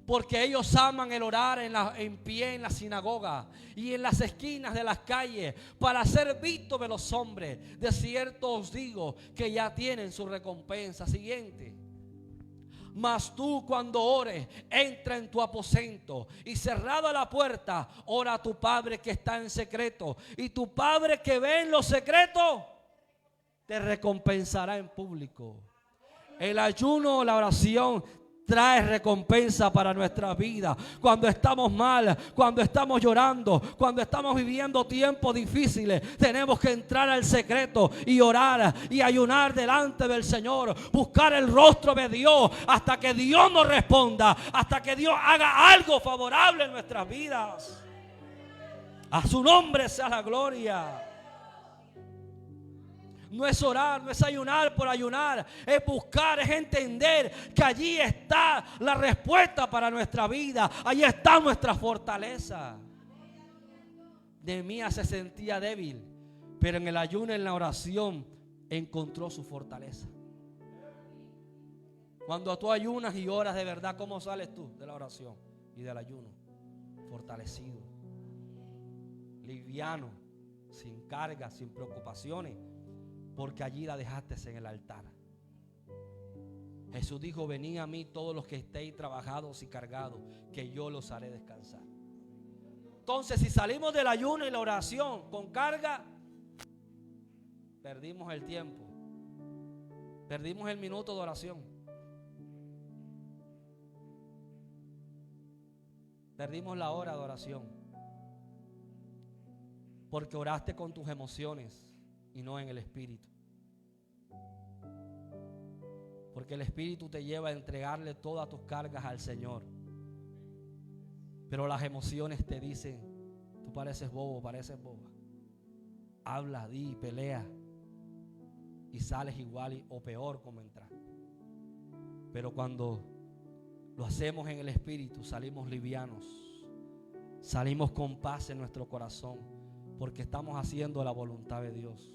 porque ellos aman el orar en pie en la sinagoga y en las esquinas de las calles para ser vistos de los hombres. De cierto os digo que ya tienen su recompensa. Siguiente. Mas tú, cuando ores, entra en tu aposento y cerrada la puerta, ora a tu Padre que está en secreto, y tu Padre que ve en lo secreto te recompensará en público. El ayuno, la oración trae recompensa para nuestra vida. Cuando estamos mal, cuando estamos llorando, cuando estamos viviendo tiempos difíciles, tenemos que entrar al secreto y orar y ayunar delante del Señor, buscar el rostro de Dios hasta que Dios nos responda, hasta que Dios haga algo favorable en nuestras vidas. A su nombre sea la gloria. No es orar, no es ayunar por ayunar, es buscar, es entender que allí está la respuesta para nuestra vida, allí está nuestra fortaleza. Nehemías se sentía débil, pero en el ayuno, en la oración, encontró su fortaleza. Cuando tú ayunas y oras de verdad, ¿cómo sales tú de la oración y del ayuno? Fortalecido, liviano, sin cargas, sin preocupaciones, porque allí la dejaste en el altar. Jesús dijo: venid a mí todos los que estéis trabajados y cargados, que yo los haré descansar. Entonces, si salimos del ayuno y la oración con carga, perdimos el tiempo, perdimos el minuto de oración, perdimos la hora de oración, porque oraste con tus emociones y no en el Espíritu. Porque el Espíritu te lleva a entregarle todas tus cargas al Señor, pero las emociones te dicen: tú pareces bobo, pareces boba. Habla, di, pelea y sales igual o peor como entraste. Pero cuando lo hacemos en el Espíritu, salimos livianos, salimos con paz en nuestro corazón, porque estamos haciendo la voluntad de Dios.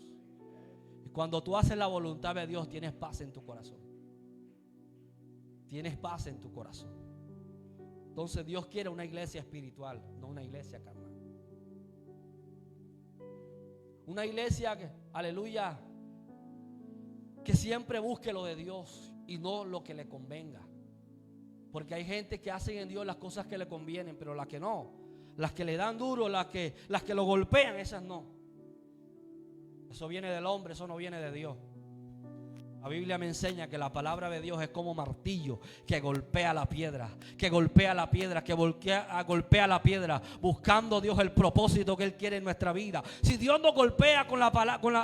Y cuando tú haces la voluntad de Dios, tienes paz en tu corazón. Tienes paz en tu corazón. Entonces Dios quiere una iglesia espiritual, no una iglesia carnal. Una iglesia que, aleluya, que siempre busque lo de Dios y no lo que le convenga. Porque hay gente que hace en Dios las cosas que le convienen, pero las que no, las que le dan duro, las que lo golpean, esas no. Eso viene del hombre, eso no viene de Dios. La Biblia me enseña que la palabra de Dios es como martillo que golpea la piedra, que golpea la piedra, que golpea la piedra, buscando Dios el propósito que Él quiere en nuestra vida. Si Dios nos golpea con la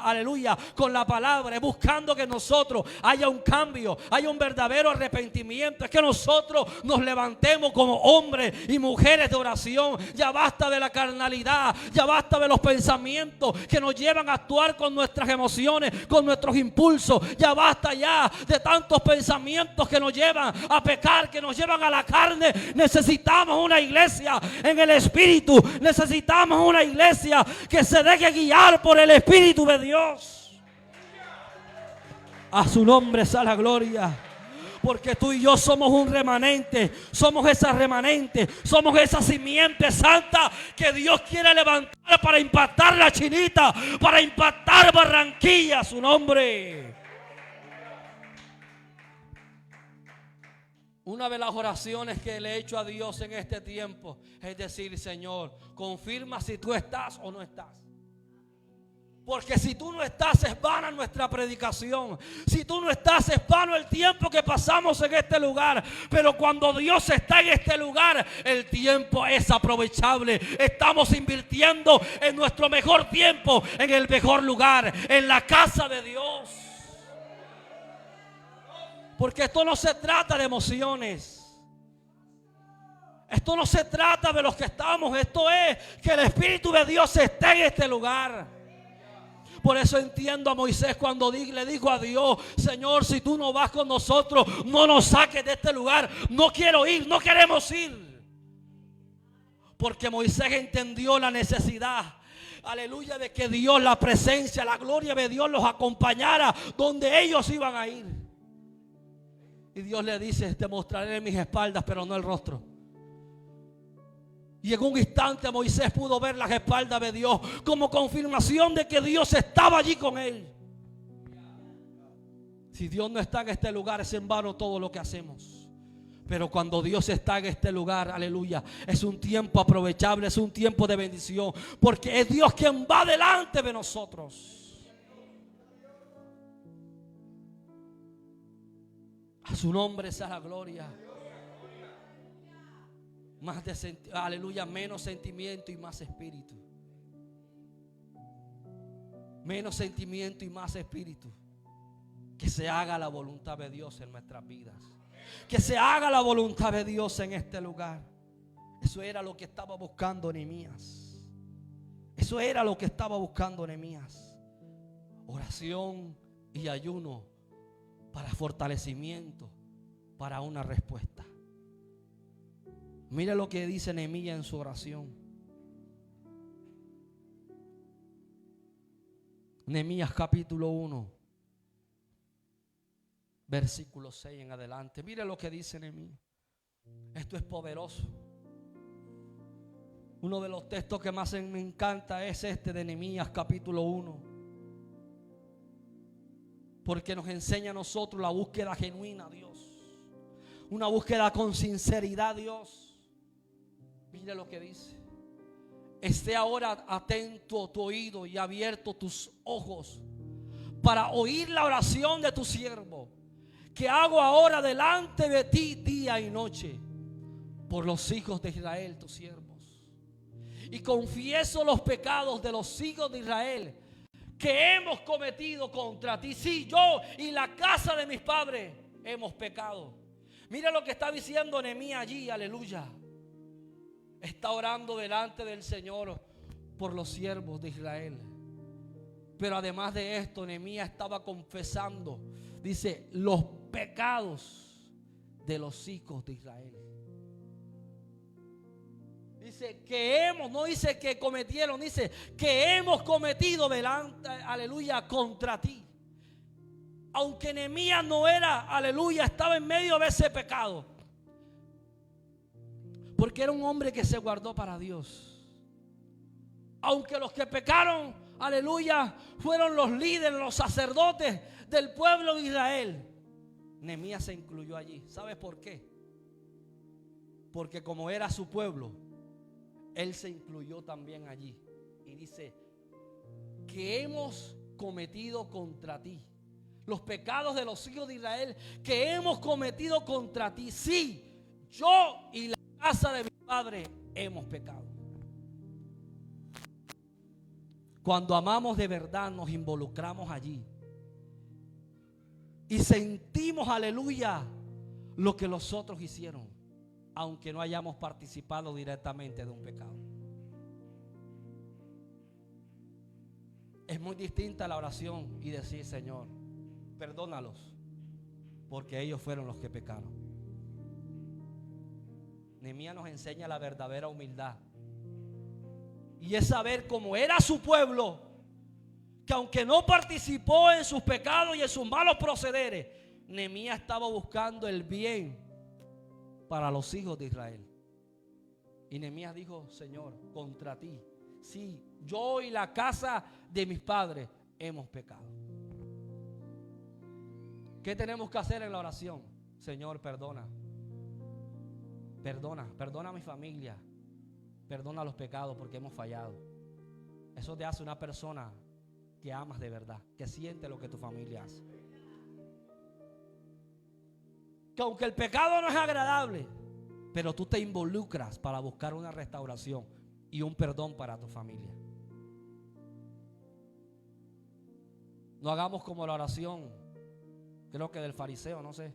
aleluya, con la palabra, es buscando que nosotros haya un cambio, haya un verdadero arrepentimiento. Es que nosotros nos levantemos como hombres y mujeres de oración. Ya basta de la carnalidad, ya basta de los pensamientos que nos llevan a actuar con nuestras emociones, con nuestros impulsos. Ya basta ya de tantos pensamientos que nos llevan a pecar, que nos llevan a la carne. Necesitamos una iglesia en el Espíritu. Necesitamos una iglesia que se deje guiar por el Espíritu de Dios. A su nombre sea la gloria. Porque tú y yo somos un remanente, somos esa remanente, somos esa simiente santa que Dios quiere levantar para impactar la Chinita, para impactar Barranquilla. A su nombre. Una de las oraciones que le he hecho a Dios en este tiempo es decir: Señor, confirma si tú estás o no estás. Porque si tú no estás, es vana nuestra predicación. Si tú no estás, es vano el tiempo que pasamos en este lugar. Pero cuando Dios está en este lugar, el tiempo es aprovechable. Estamos invirtiendo en nuestro mejor tiempo, en el mejor lugar, en la casa de Dios. Porque esto no se trata de emociones. Esto no se trata de los que estamos. Esto es que el Espíritu de Dios esté en este lugar. Por eso entiendo a Moisés cuando le dijo a Dios: Señor, si tú no vas con nosotros, no nos saques de este lugar. No quiero ir, no queremos ir. Porque Moisés entendió la necesidad, aleluya, de que Dios, la presencia, la gloria de Dios los acompañara donde ellos iban a ir. Y Dios le dice: te mostraré mis espaldas, pero no el rostro. Y en un instante Moisés pudo ver las espaldas de Dios como confirmación de que Dios estaba allí con él. Si Dios no está en este lugar, es en vano todo lo que hacemos. Pero cuando Dios está en este lugar, aleluya, es un tiempo aprovechable, es un tiempo de bendición, porque es Dios quien va delante de nosotros. A su nombre sea la gloria. Más aleluya, menos sentimiento y más espíritu. Menos sentimiento y más espíritu. Que se haga la voluntad de Dios en nuestras vidas. Que se haga la voluntad de Dios en este lugar. Eso era lo que estaba buscando Nehemías. Eso era lo que estaba buscando Nehemías. Oración y ayuno para fortalecimiento, para una respuesta. Mira lo que dice Nehemías en su oración. Nehemías capítulo 1, versículo 6 en adelante. Mire lo que dice Nehemías. Esto es poderoso. Uno de los textos que más me encanta es este de Nehemías capítulo 1. Porque nos enseña a nosotros la búsqueda genuina, Dios. Una búsqueda con sinceridad, Dios. Mire lo que dice. Esté ahora atento tu oído y abierto tus ojos para oír la oración de tu siervo, que hago ahora delante de ti día y noche por los hijos de Israel, tus siervos. Y confieso los pecados de los hijos de Israel que hemos cometido contra ti. Sí, yo y la casa de mis padres hemos pecado. Mira lo que está diciendo Nehemías allí, aleluya. Está orando delante del Señor por los siervos de Israel. Pero además de esto, Nehemías estaba confesando, dice, los pecados de los hijos de Israel. Dice que hemos, no dice que cometieron, dice que hemos cometido delante, aleluya, contra ti. Aunque Nehemías no era, aleluya, estaba en medio de ese pecado. Porque era un hombre que se guardó para Dios. Aunque los que pecaron, aleluya, fueron los líderes, los sacerdotes del pueblo de Israel, Nehemías se incluyó allí. ¿Sabes por qué? Porque como era su pueblo, él se incluyó también allí. Y dice que hemos cometido contra ti los pecados de los hijos de Israel que hemos cometido contra ti. Sí, yo y la casa de mi padre hemos pecado. Cuando amamos de verdad, nos involucramos allí y sentimos, aleluya, lo que los otros hicieron, aunque no hayamos participado directamente de un pecado. Es muy distinta la oración y decir, Señor, perdónalos, porque ellos fueron los que pecaron. Nehemías nos enseña la verdadera humildad. Y es saber cómo era su pueblo, que aunque no participó en sus pecados y en sus malos procederes, Nehemías estaba buscando el bien para los hijos de Israel. Y Nehemías dijo, Señor, contra ti, sí, yo y la casa de mis padres hemos pecado. ¿Qué tenemos que hacer en la oración? Señor, perdona a mi familia, perdona los pecados porque hemos fallado. Eso te hace una persona que amas de verdad, que siente lo que tu familia hace. Que aunque el pecado no es agradable, pero tú te involucras para buscar una restauración y un perdón para tu familia. No hagamos como la oración, creo que del fariseo, no sé,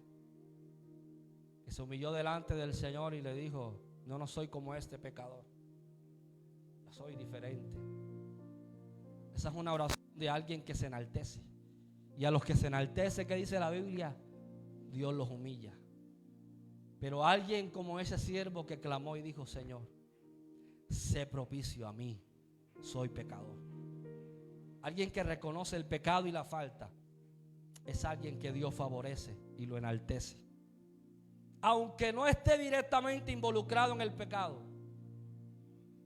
que se humilló delante del Señor y le dijo, no soy como este pecador, yo soy diferente. Esa es una oración de alguien que se enaltece. Y a los que se enaltece, ¿qué dice la Biblia? Dios los humilla. Pero alguien como ese siervo que clamó y dijo, Señor, sé propicio a mí, soy pecador. Alguien que reconoce el pecado y la falta es alguien que Dios favorece y lo enaltece. Aunque no esté directamente involucrado en el pecado,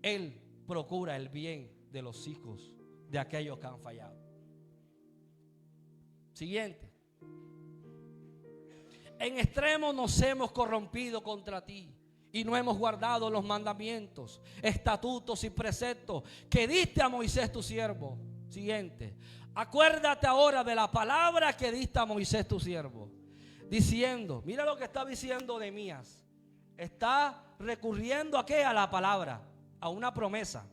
Él procura el bien de los hijos de aquellos que han fallado. Siguiente. En extremo nos hemos corrompido contra ti y no hemos guardado los mandamientos, estatutos y preceptos que diste a Moisés tu siervo. Siguiente. Acuérdate ahora de la palabra que diste a Moisés tu siervo, diciendo, mira lo que está diciendo Nehemías. Está recurriendo ¿a qué? A la palabra, a una promesa.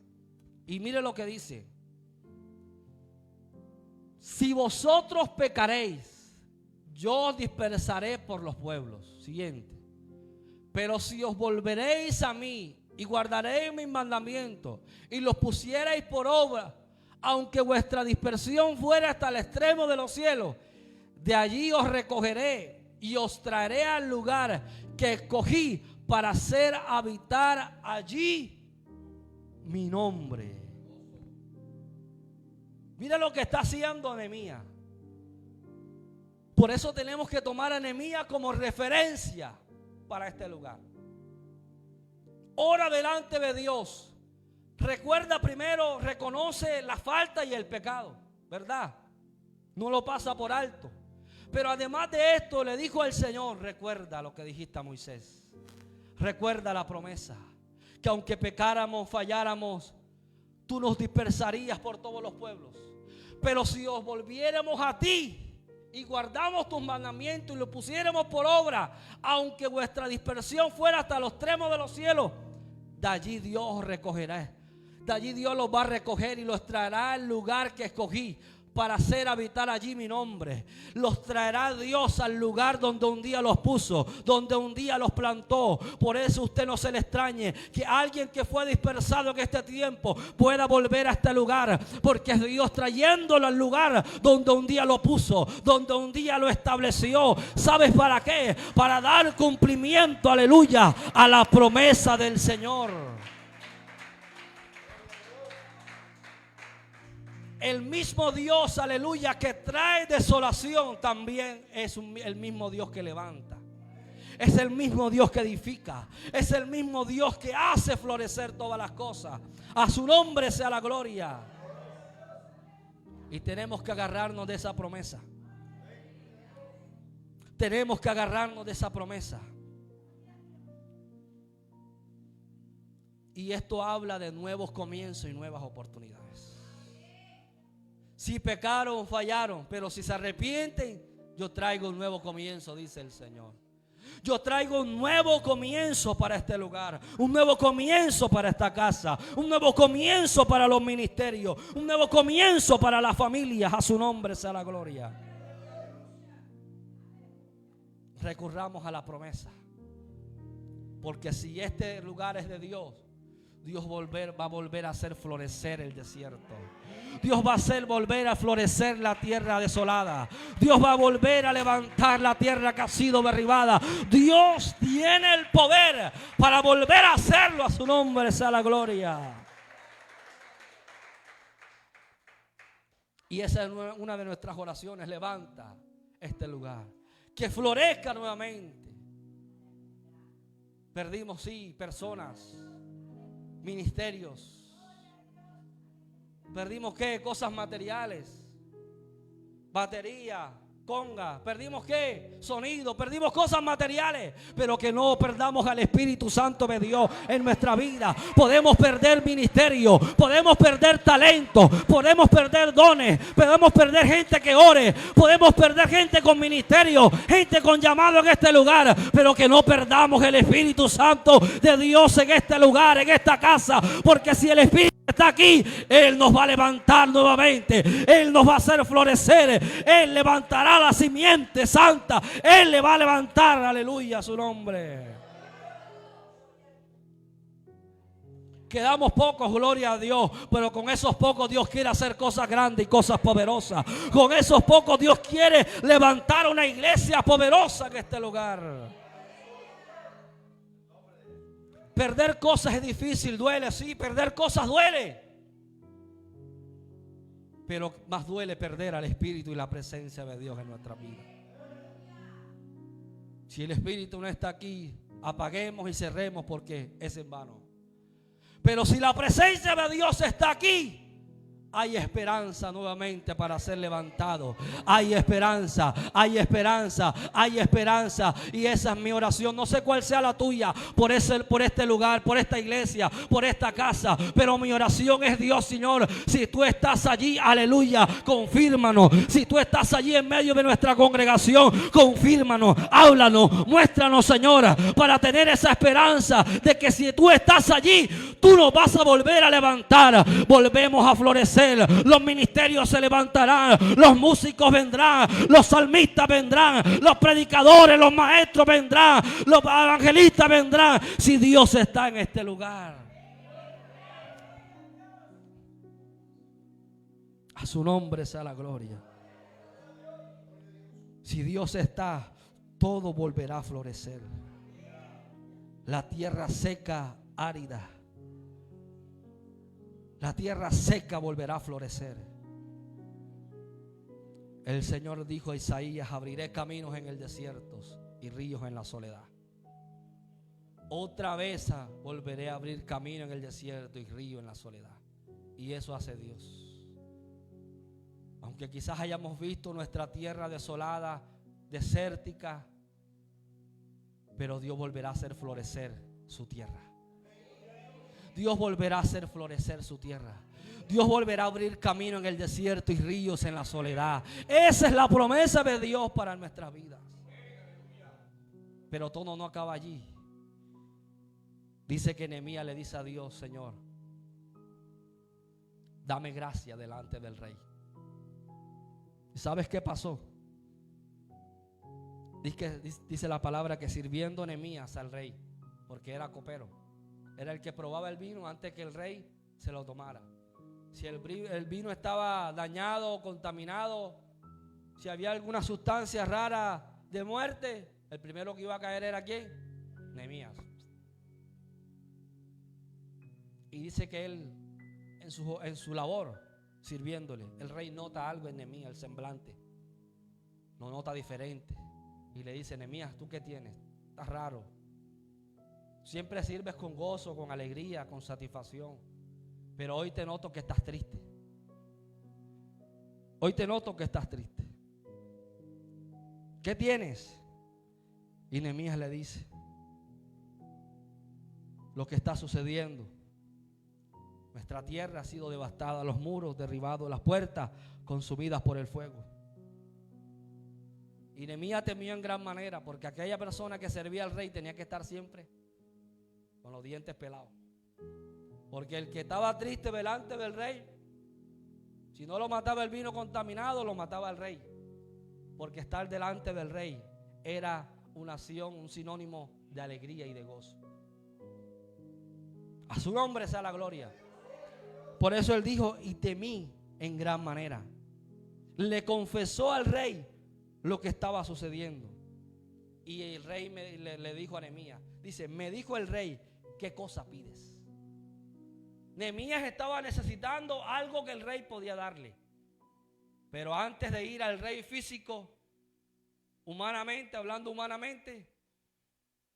Y mire lo que dice. Si vosotros pecaréis, yo os dispersaré por los pueblos. Siguiente. Pero si os volveréis a mí y guardaréis mis mandamientos y los pusierais por obra, aunque vuestra dispersión fuera hasta el extremo de los cielos, de allí os recogeré y os traeré al lugar que escogí para hacer habitar allí mi nombre. Mira lo que está haciendo Nehemías. Por eso tenemos que tomar a Nehemías como referencia para este lugar. Ora delante de Dios. Recuerda primero, reconoce la falta y el pecado, ¿verdad? No lo pasa por alto. Pero además de esto le dijo al Señor: recuerda lo que dijiste a Moisés. Recuerda la promesa, que aunque pecáramos, falláramos, tú nos dispersarías por todos los pueblos. Pero si os volviéramos a ti y guardamos tus mandamientos y los pusiéramos por obra, aunque vuestra dispersión fuera hasta los extremos de los cielos, de allí Dios os recogerá. De allí Dios los va a recoger y los traerá al lugar que escogí para hacer habitar allí mi nombre. Los traerá Dios al lugar donde un día los puso, donde un día los plantó. Por eso usted no se le extrañe que alguien que fue dispersado en este tiempo pueda volver a este lugar, porque es Dios trayéndolo al lugar donde un día lo puso, donde un día lo estableció. ¿Sabes para qué? Para dar cumplimiento, aleluya, a la promesa del Señor. El mismo Dios, aleluya, que trae desolación, también es el mismo Dios que levanta. Es el mismo Dios que edifica. Es el mismo Dios que hace florecer todas las cosas. A su nombre sea la gloria. Y tenemos que agarrarnos de esa promesa. Tenemos que agarrarnos de esa promesa. Y esto habla de nuevos comienzos y nuevas oportunidades. Si pecaron, fallaron, pero si se arrepienten, yo traigo un nuevo comienzo, dice el Señor. Yo traigo un nuevo comienzo para este lugar, un nuevo comienzo para esta casa, un nuevo comienzo para los ministerios, un nuevo comienzo para las familias. A su nombre sea la gloria. Recurramos a la promesa, porque si este lugar es de Dios, Dios va a volver a hacer florecer el desierto. Dios va a hacer volver a florecer la tierra desolada. Dios va a volver a levantar la tierra que ha sido derribada. Dios tiene el poder para volver a hacerlo. A su nombre sea la gloria. Y esa es una de nuestras oraciones. Levanta este lugar, que florezca nuevamente. Perdimos, sí, personas, ministerios. Perdimos ¿qué? Cosas materiales, batería, conga. Perdimos ¿qué? Sonido. Perdimos cosas materiales, pero que no perdamos al Espíritu Santo de Dios en nuestra vida. Podemos perder ministerio, podemos perder talento, podemos perder dones, podemos perder gente que ore, podemos perder gente con ministerio, gente con llamado en este lugar, pero que no perdamos el Espíritu Santo de Dios en este lugar, en esta casa, porque si el Espíritu está aquí, Él nos va a levantar nuevamente. Él nos va a hacer florecer. Él levantará la simiente santa. Él le va a levantar, aleluya, a su nombre. Quedamos pocos, gloria a Dios, pero con esos pocos Dios quiere hacer cosas grandes y cosas poderosas. Con esos pocos Dios quiere levantar una iglesia poderosa en este lugar. Perder cosas es difícil, duele, sí, perder cosas duele. Pero más duele perder al Espíritu y la presencia de Dios en nuestra vida. Si el Espíritu no está aquí, apaguemos y cerremos, porque es en vano. Pero si la presencia de Dios está aquí, hay esperanza nuevamente para ser levantado. Hay esperanza, hay esperanza, hay esperanza. Y esa es mi oración. No sé cuál sea la tuya por este lugar, por esta iglesia, por esta casa. Pero mi oración es: Dios, Señor, si tú estás allí, aleluya, confírmanos. Si tú estás allí en medio de nuestra congregación, confírmanos, háblanos, muéstranos, Señor, para tener esa esperanza de que si tú estás allí, tú nos vas a volver a levantar. Volvemos a florecer. Los ministerios se levantarán, los músicos vendrán, los salmistas vendrán, los predicadores, los maestros vendrán, los evangelistas vendrán, si Dios está en este lugar. A su nombre sea la gloria. Si Dios está, todo volverá a florecer. La tierra seca, árida, la tierra seca volverá a florecer. el Señor dijo a Isaías: abriré caminos en el desierto y ríos en la soledad. Otra vez volveré a abrir camino en el desierto y río en la soledad. Y eso hace Dios. Aunque quizás hayamos visto nuestra tierra desolada, desértica, pero Dios volverá a hacer florecer su tierra. Dios volverá a hacer florecer su tierra. Dios volverá a abrir camino en el desierto y ríos en la soledad. Esa es la promesa de Dios para nuestras vidas. Pero todo no acaba allí. Dice que Nehemías le dice a Dios: Señor, dame gracia delante del rey. ¿Y sabes qué pasó? Dice la palabra que sirviendo Nehemías al rey, porque era copero, era el que probaba el vino antes que el rey se lo tomara. Si el vino estaba dañado o contaminado, si había alguna sustancia rara de muerte, el primero que iba a caer era ¿quién? Nehemías. Y dice que él, en su labor, sirviéndole, el rey nota algo en Nehemías, el semblante. Lo nota diferente. Y le dice: Nehemías, ¿tú qué tienes? Estás raro. Siempre sirves con gozo, con alegría, con satisfacción. Pero hoy te noto que estás triste. Hoy te noto que estás triste. ¿Qué tienes? Y Nehemías le dice lo que está sucediendo. Nuestra tierra ha sido devastada, los muros derribados, las puertas consumidas por el fuego. Y Nehemías temió en gran manera, porque aquella persona que servía al rey tenía que estar siempre con los dientes pelados. Porque el que estaba triste delante del rey, si no lo mataba el vino contaminado, lo mataba el rey. Porque estar delante del rey era una acción, un sinónimo de alegría y de gozo. A su nombre sea la gloria. Por eso él dijo: y temí en gran manera. Le confesó al rey lo que estaba sucediendo. Y el rey le dijo a Nehemías, dice: me dijo el rey, ¿qué cosa pides? Nehemías estaba necesitando algo que el rey podía darle. Pero antes de ir al rey físico, humanamente, hablando humanamente,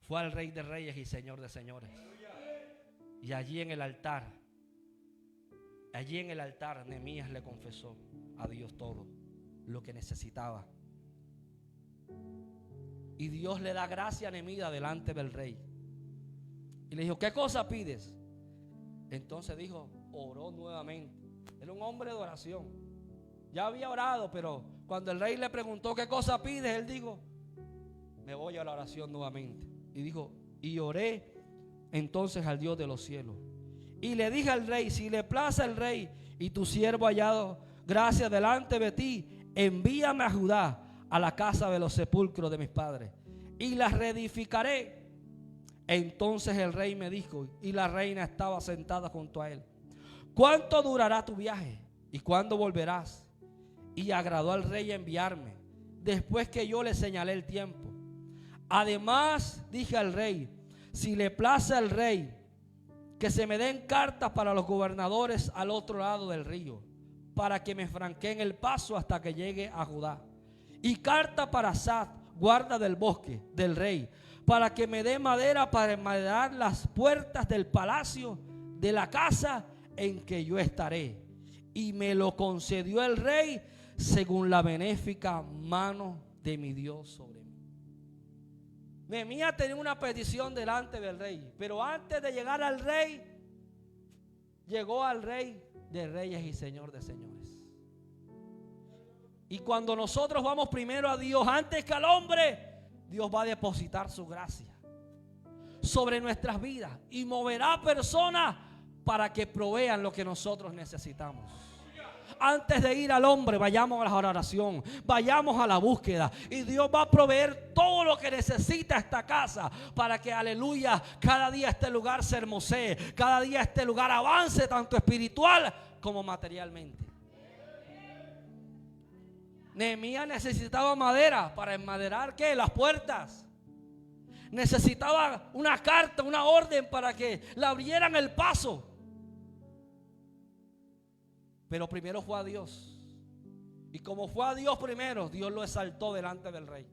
fue al rey de reyes y señor de señores. Y allí en el altar, Nehemías le confesó a Dios todo lo que necesitaba. Y Dios le da gracia a Nehemías delante del rey. Y le dijo: ¿qué cosa pides? Entonces oró nuevamente. Era un hombre de oración. Ya había orado, pero cuando el rey le preguntó ¿qué cosa pides? Él dijo: me voy a la oración nuevamente. Y dijo: y oré entonces al Dios de los cielos. Y le dije al rey: si le place al rey y tu siervo hallado gracia delante de ti, envíame a Judá, a la casa de los sepulcros de mis padres, y las reedificaré. Entonces el rey me dijo, y la reina estaba sentada junto a él: ¿cuánto durará tu viaje? ¿Y cuándo volverás? Y agradó al rey enviarme, después que yo le señalé el tiempo. Además dije al rey: si le place al rey, que se me den cartas para los gobernadores al otro lado del río, para que me franqueen el paso hasta que llegue a Judá. Y carta para Asad, guarda del bosque del rey, para que me dé madera para enmaderar las puertas del palacio de la casa en que yo estaré. Y me lo concedió el rey según la benéfica mano de mi Dios sobre mí. Nehemías tenía una petición delante del rey, pero antes de llegar al rey, llegó al rey de reyes y señor de señores. Y cuando nosotros vamos primero a Dios antes que al hombre, Dios va a depositar su gracia sobre nuestras vidas y moverá personas para que provean lo que nosotros necesitamos. Antes de ir al hombre, vayamos a la oración, vayamos a la búsqueda, y Dios va a proveer todo lo que necesita esta casa para que, aleluya, cada día este lugar se hermosee, cada día este lugar avance tanto espiritual como materialmente. Nehemías necesitaba madera para enmaderar ¿qué? Las puertas. Necesitaba una carta, una orden para que le abrieran el paso. Pero primero fue a Dios. Y como fue a Dios primero, Dios lo exaltó delante del rey.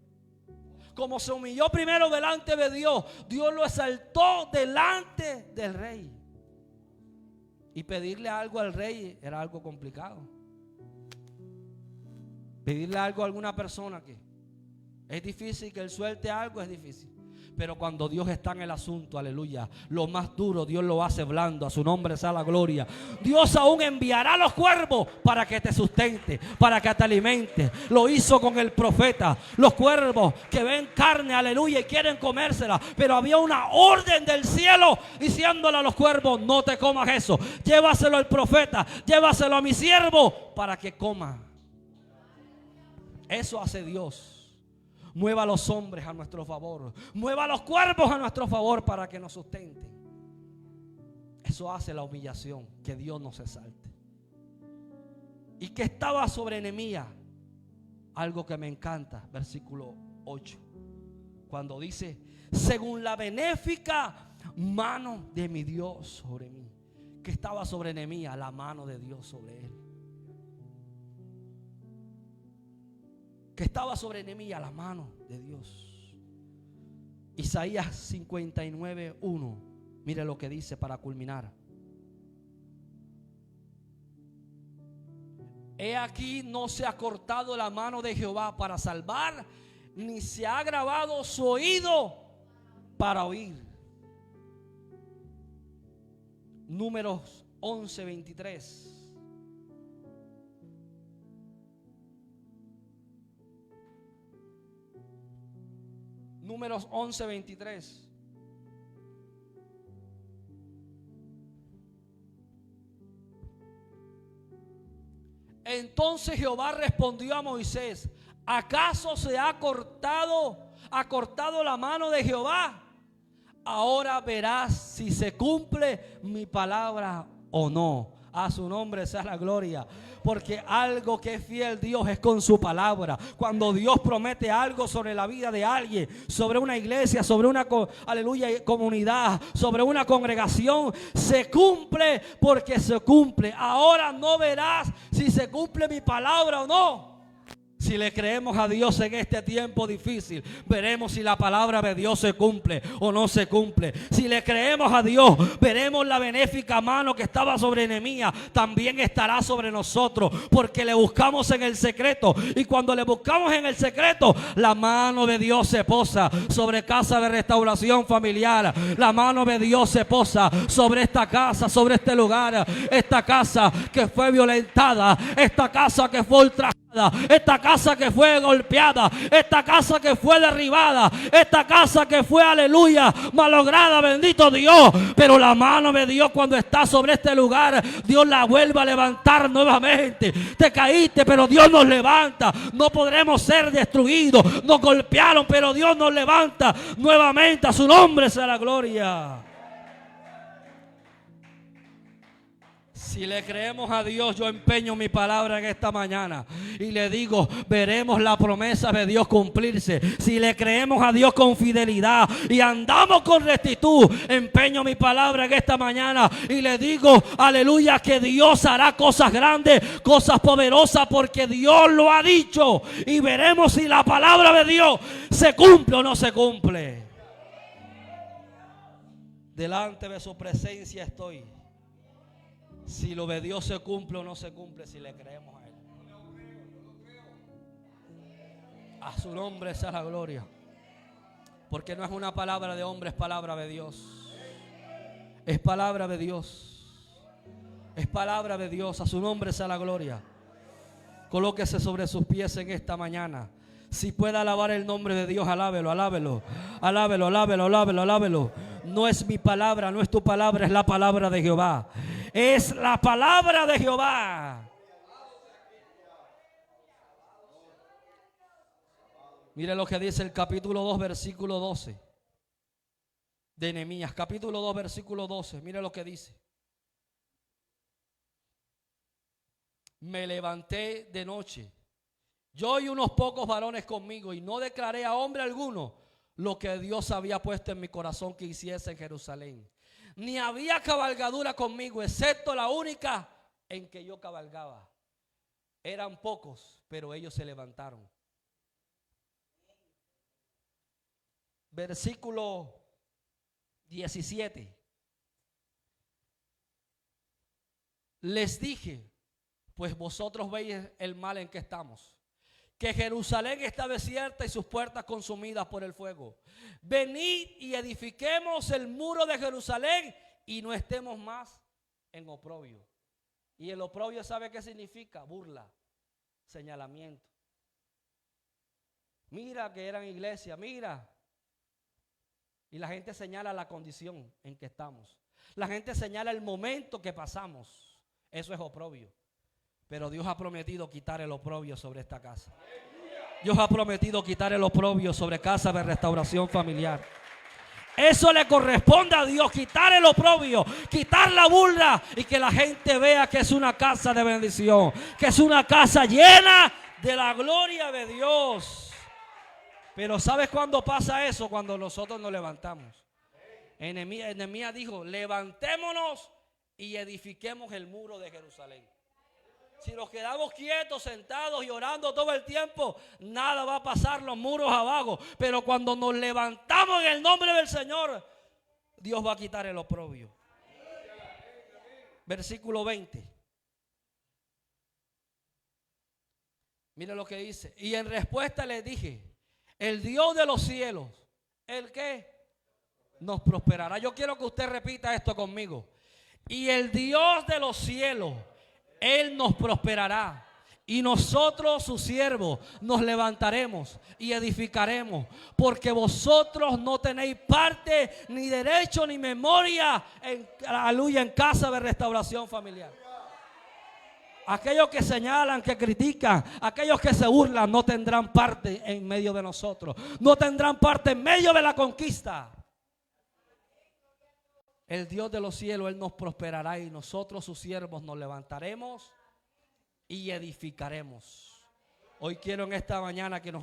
Como se humilló primero delante de Dios, Dios lo exaltó delante del rey. Y pedirle algo al rey era algo complicado. Pedirle algo a alguna persona que es difícil, que él suelte algo es difícil. Pero cuando Dios está en el asunto, aleluya, lo más duro Dios lo hace blando. A su nombre sea la gloria. Dios aún enviará a los cuervos para que te sustente, para que te alimente. Lo hizo con el profeta. Los cuervos que ven carne, aleluya, y quieren comérsela, pero había una orden del cielo diciéndole a los cuervos: no te comas eso, llévaselo al profeta, llévaselo a mi siervo para que coma. Eso hace Dios. Mueva a los hombres a nuestro favor, mueva a los cuervos a nuestro favor para que nos sustenten. Eso hace la humillación, que Dios nos exalte. ¿Y que estaba sobre Nehemías? Algo que me encanta, versículo 8, cuando dice: según la benéfica mano de mi Dios sobre mí. Que estaba sobre Nehemías, la mano de Dios sobre él. Que estaba sobre Nehemías, la mano de Dios. Isaías 59:1. Mire lo que dice para culminar. He aquí, no se ha cortado la mano de Jehová para salvar, ni se ha agravado su oído para oír. Números 11:23. Números 11:23. Entonces Jehová respondió a Moisés: ¿acaso se ha cortado la mano de Jehová? Ahora verás si se cumple mi palabra o no. A su nombre sea la gloria. Porque algo que es fiel Dios es con su palabra. Cuando Dios promete algo sobre la vida de alguien, sobre una iglesia, sobre una aleluya comunidad, sobre una congregación, se cumple porque se cumple. Ahora no verás si se cumple mi palabra o no. Si le creemos a Dios en este tiempo difícil, veremos si la palabra de Dios se cumple o no se cumple. Si le creemos a Dios, veremos la benéfica mano que estaba sobre Nehemías, también estará sobre nosotros, porque le buscamos en el secreto. Y cuando le buscamos en el secreto, la mano de Dios se posa sobre Casa de Restauración Familiar. La mano de Dios se posa sobre esta casa, sobre este lugar. Esta casa que fue violentada, esta casa que fue ultrajada, esta casa que fue golpeada, esta casa que fue derribada, esta casa que fue, aleluya, malograda, bendito Dios. Pero la mano de Dios, cuando está sobre este lugar, Dios la vuelve a levantar nuevamente. Te caíste, pero Dios nos levanta. No podremos ser destruidos. Nos golpearon, pero Dios nos levanta nuevamente. A su nombre sea la gloria. Si le creemos a Dios, yo empeño mi palabra en esta mañana y le digo: veremos la promesa de Dios cumplirse. Si le creemos a Dios con fidelidad y andamos con rectitud, empeño mi palabra en esta mañana y le digo, aleluya, que Dios hará cosas grandes, cosas poderosas, porque Dios lo ha dicho. Y veremos si la palabra de Dios se cumple o no se cumple. Delante de su presencia estoy. Si lo de Dios se cumple o no se cumple, si le creemos a Él. A su nombre sea la gloria. Porque no es una palabra de hombre, es palabra de Dios. Es palabra de Dios. Es palabra de Dios. A su nombre sea la gloria. Colóquese sobre sus pies en esta mañana. Si puede alabar el nombre de Dios, alábelo, alábelo. Alábelo, alábelo, alábelo, alábelo. No es mi palabra, no es tu palabra, es la palabra de Jehová. Es la palabra de Jehová. Mire lo que dice el capítulo 2, versículo 12 de Nehemías. Capítulo 2, versículo 12. Mire lo que dice. Me levanté de noche, yo y unos pocos varones conmigo, y no declaré a hombre alguno lo que Dios había puesto en mi corazón que hiciese en Jerusalén. Ni había cabalgadura conmigo, excepto la única en que yo cabalgaba. Eran pocos, pero ellos se levantaron. Versículo 17. Les dije, pues vosotros veis el mal en que estamos, que Jerusalén está desierta y sus puertas consumidas por el fuego. Venid y edifiquemos el muro de Jerusalén y no estemos más en oprobio. Y el oprobio, ¿sabe qué significa? Burla, señalamiento. Mira que eran iglesia, mira. Y la gente señala la condición en que estamos. La gente señala el momento que pasamos. Eso es oprobio. Pero Dios ha prometido quitar el oprobio sobre esta casa. Dios ha prometido quitar el oprobio sobre Casa de Restauración Familiar. Eso le corresponde a Dios, quitar el oprobio, quitar la burla y que la gente vea que es una casa de bendición, que es una casa llena de la gloria de Dios. Pero ¿sabes cuándo pasa eso? Cuando nosotros nos levantamos. Nehemías dijo, levantémonos y edifiquemos el muro de Jerusalén. Si nos quedamos quietos, sentados y orando todo el tiempo, nada va a pasar, los muros abajo. Pero cuando nos levantamos en el nombre del Señor, Dios va a quitar el oprobio. Versículo 20. Mira lo que dice. Y en respuesta le dije, el Dios de los cielos, ¿el qué? Nos prosperará. Yo quiero que usted repita esto conmigo. Y el Dios de los cielos, Él nos prosperará. Y nosotros, sus siervos, nos levantaremos y edificaremos. Porque vosotros no tenéis parte, ni derecho, ni memoria aleluya, en Casa de Restauración Familiar. Aquellos que señalan, que critican, aquellos que se burlan, no tendrán parte en medio de nosotros. No tendrán parte en medio de la conquista. El Dios de los cielos, Él nos prosperará y nosotros, sus siervos, nos levantaremos y edificaremos. Hoy quiero en esta mañana que nos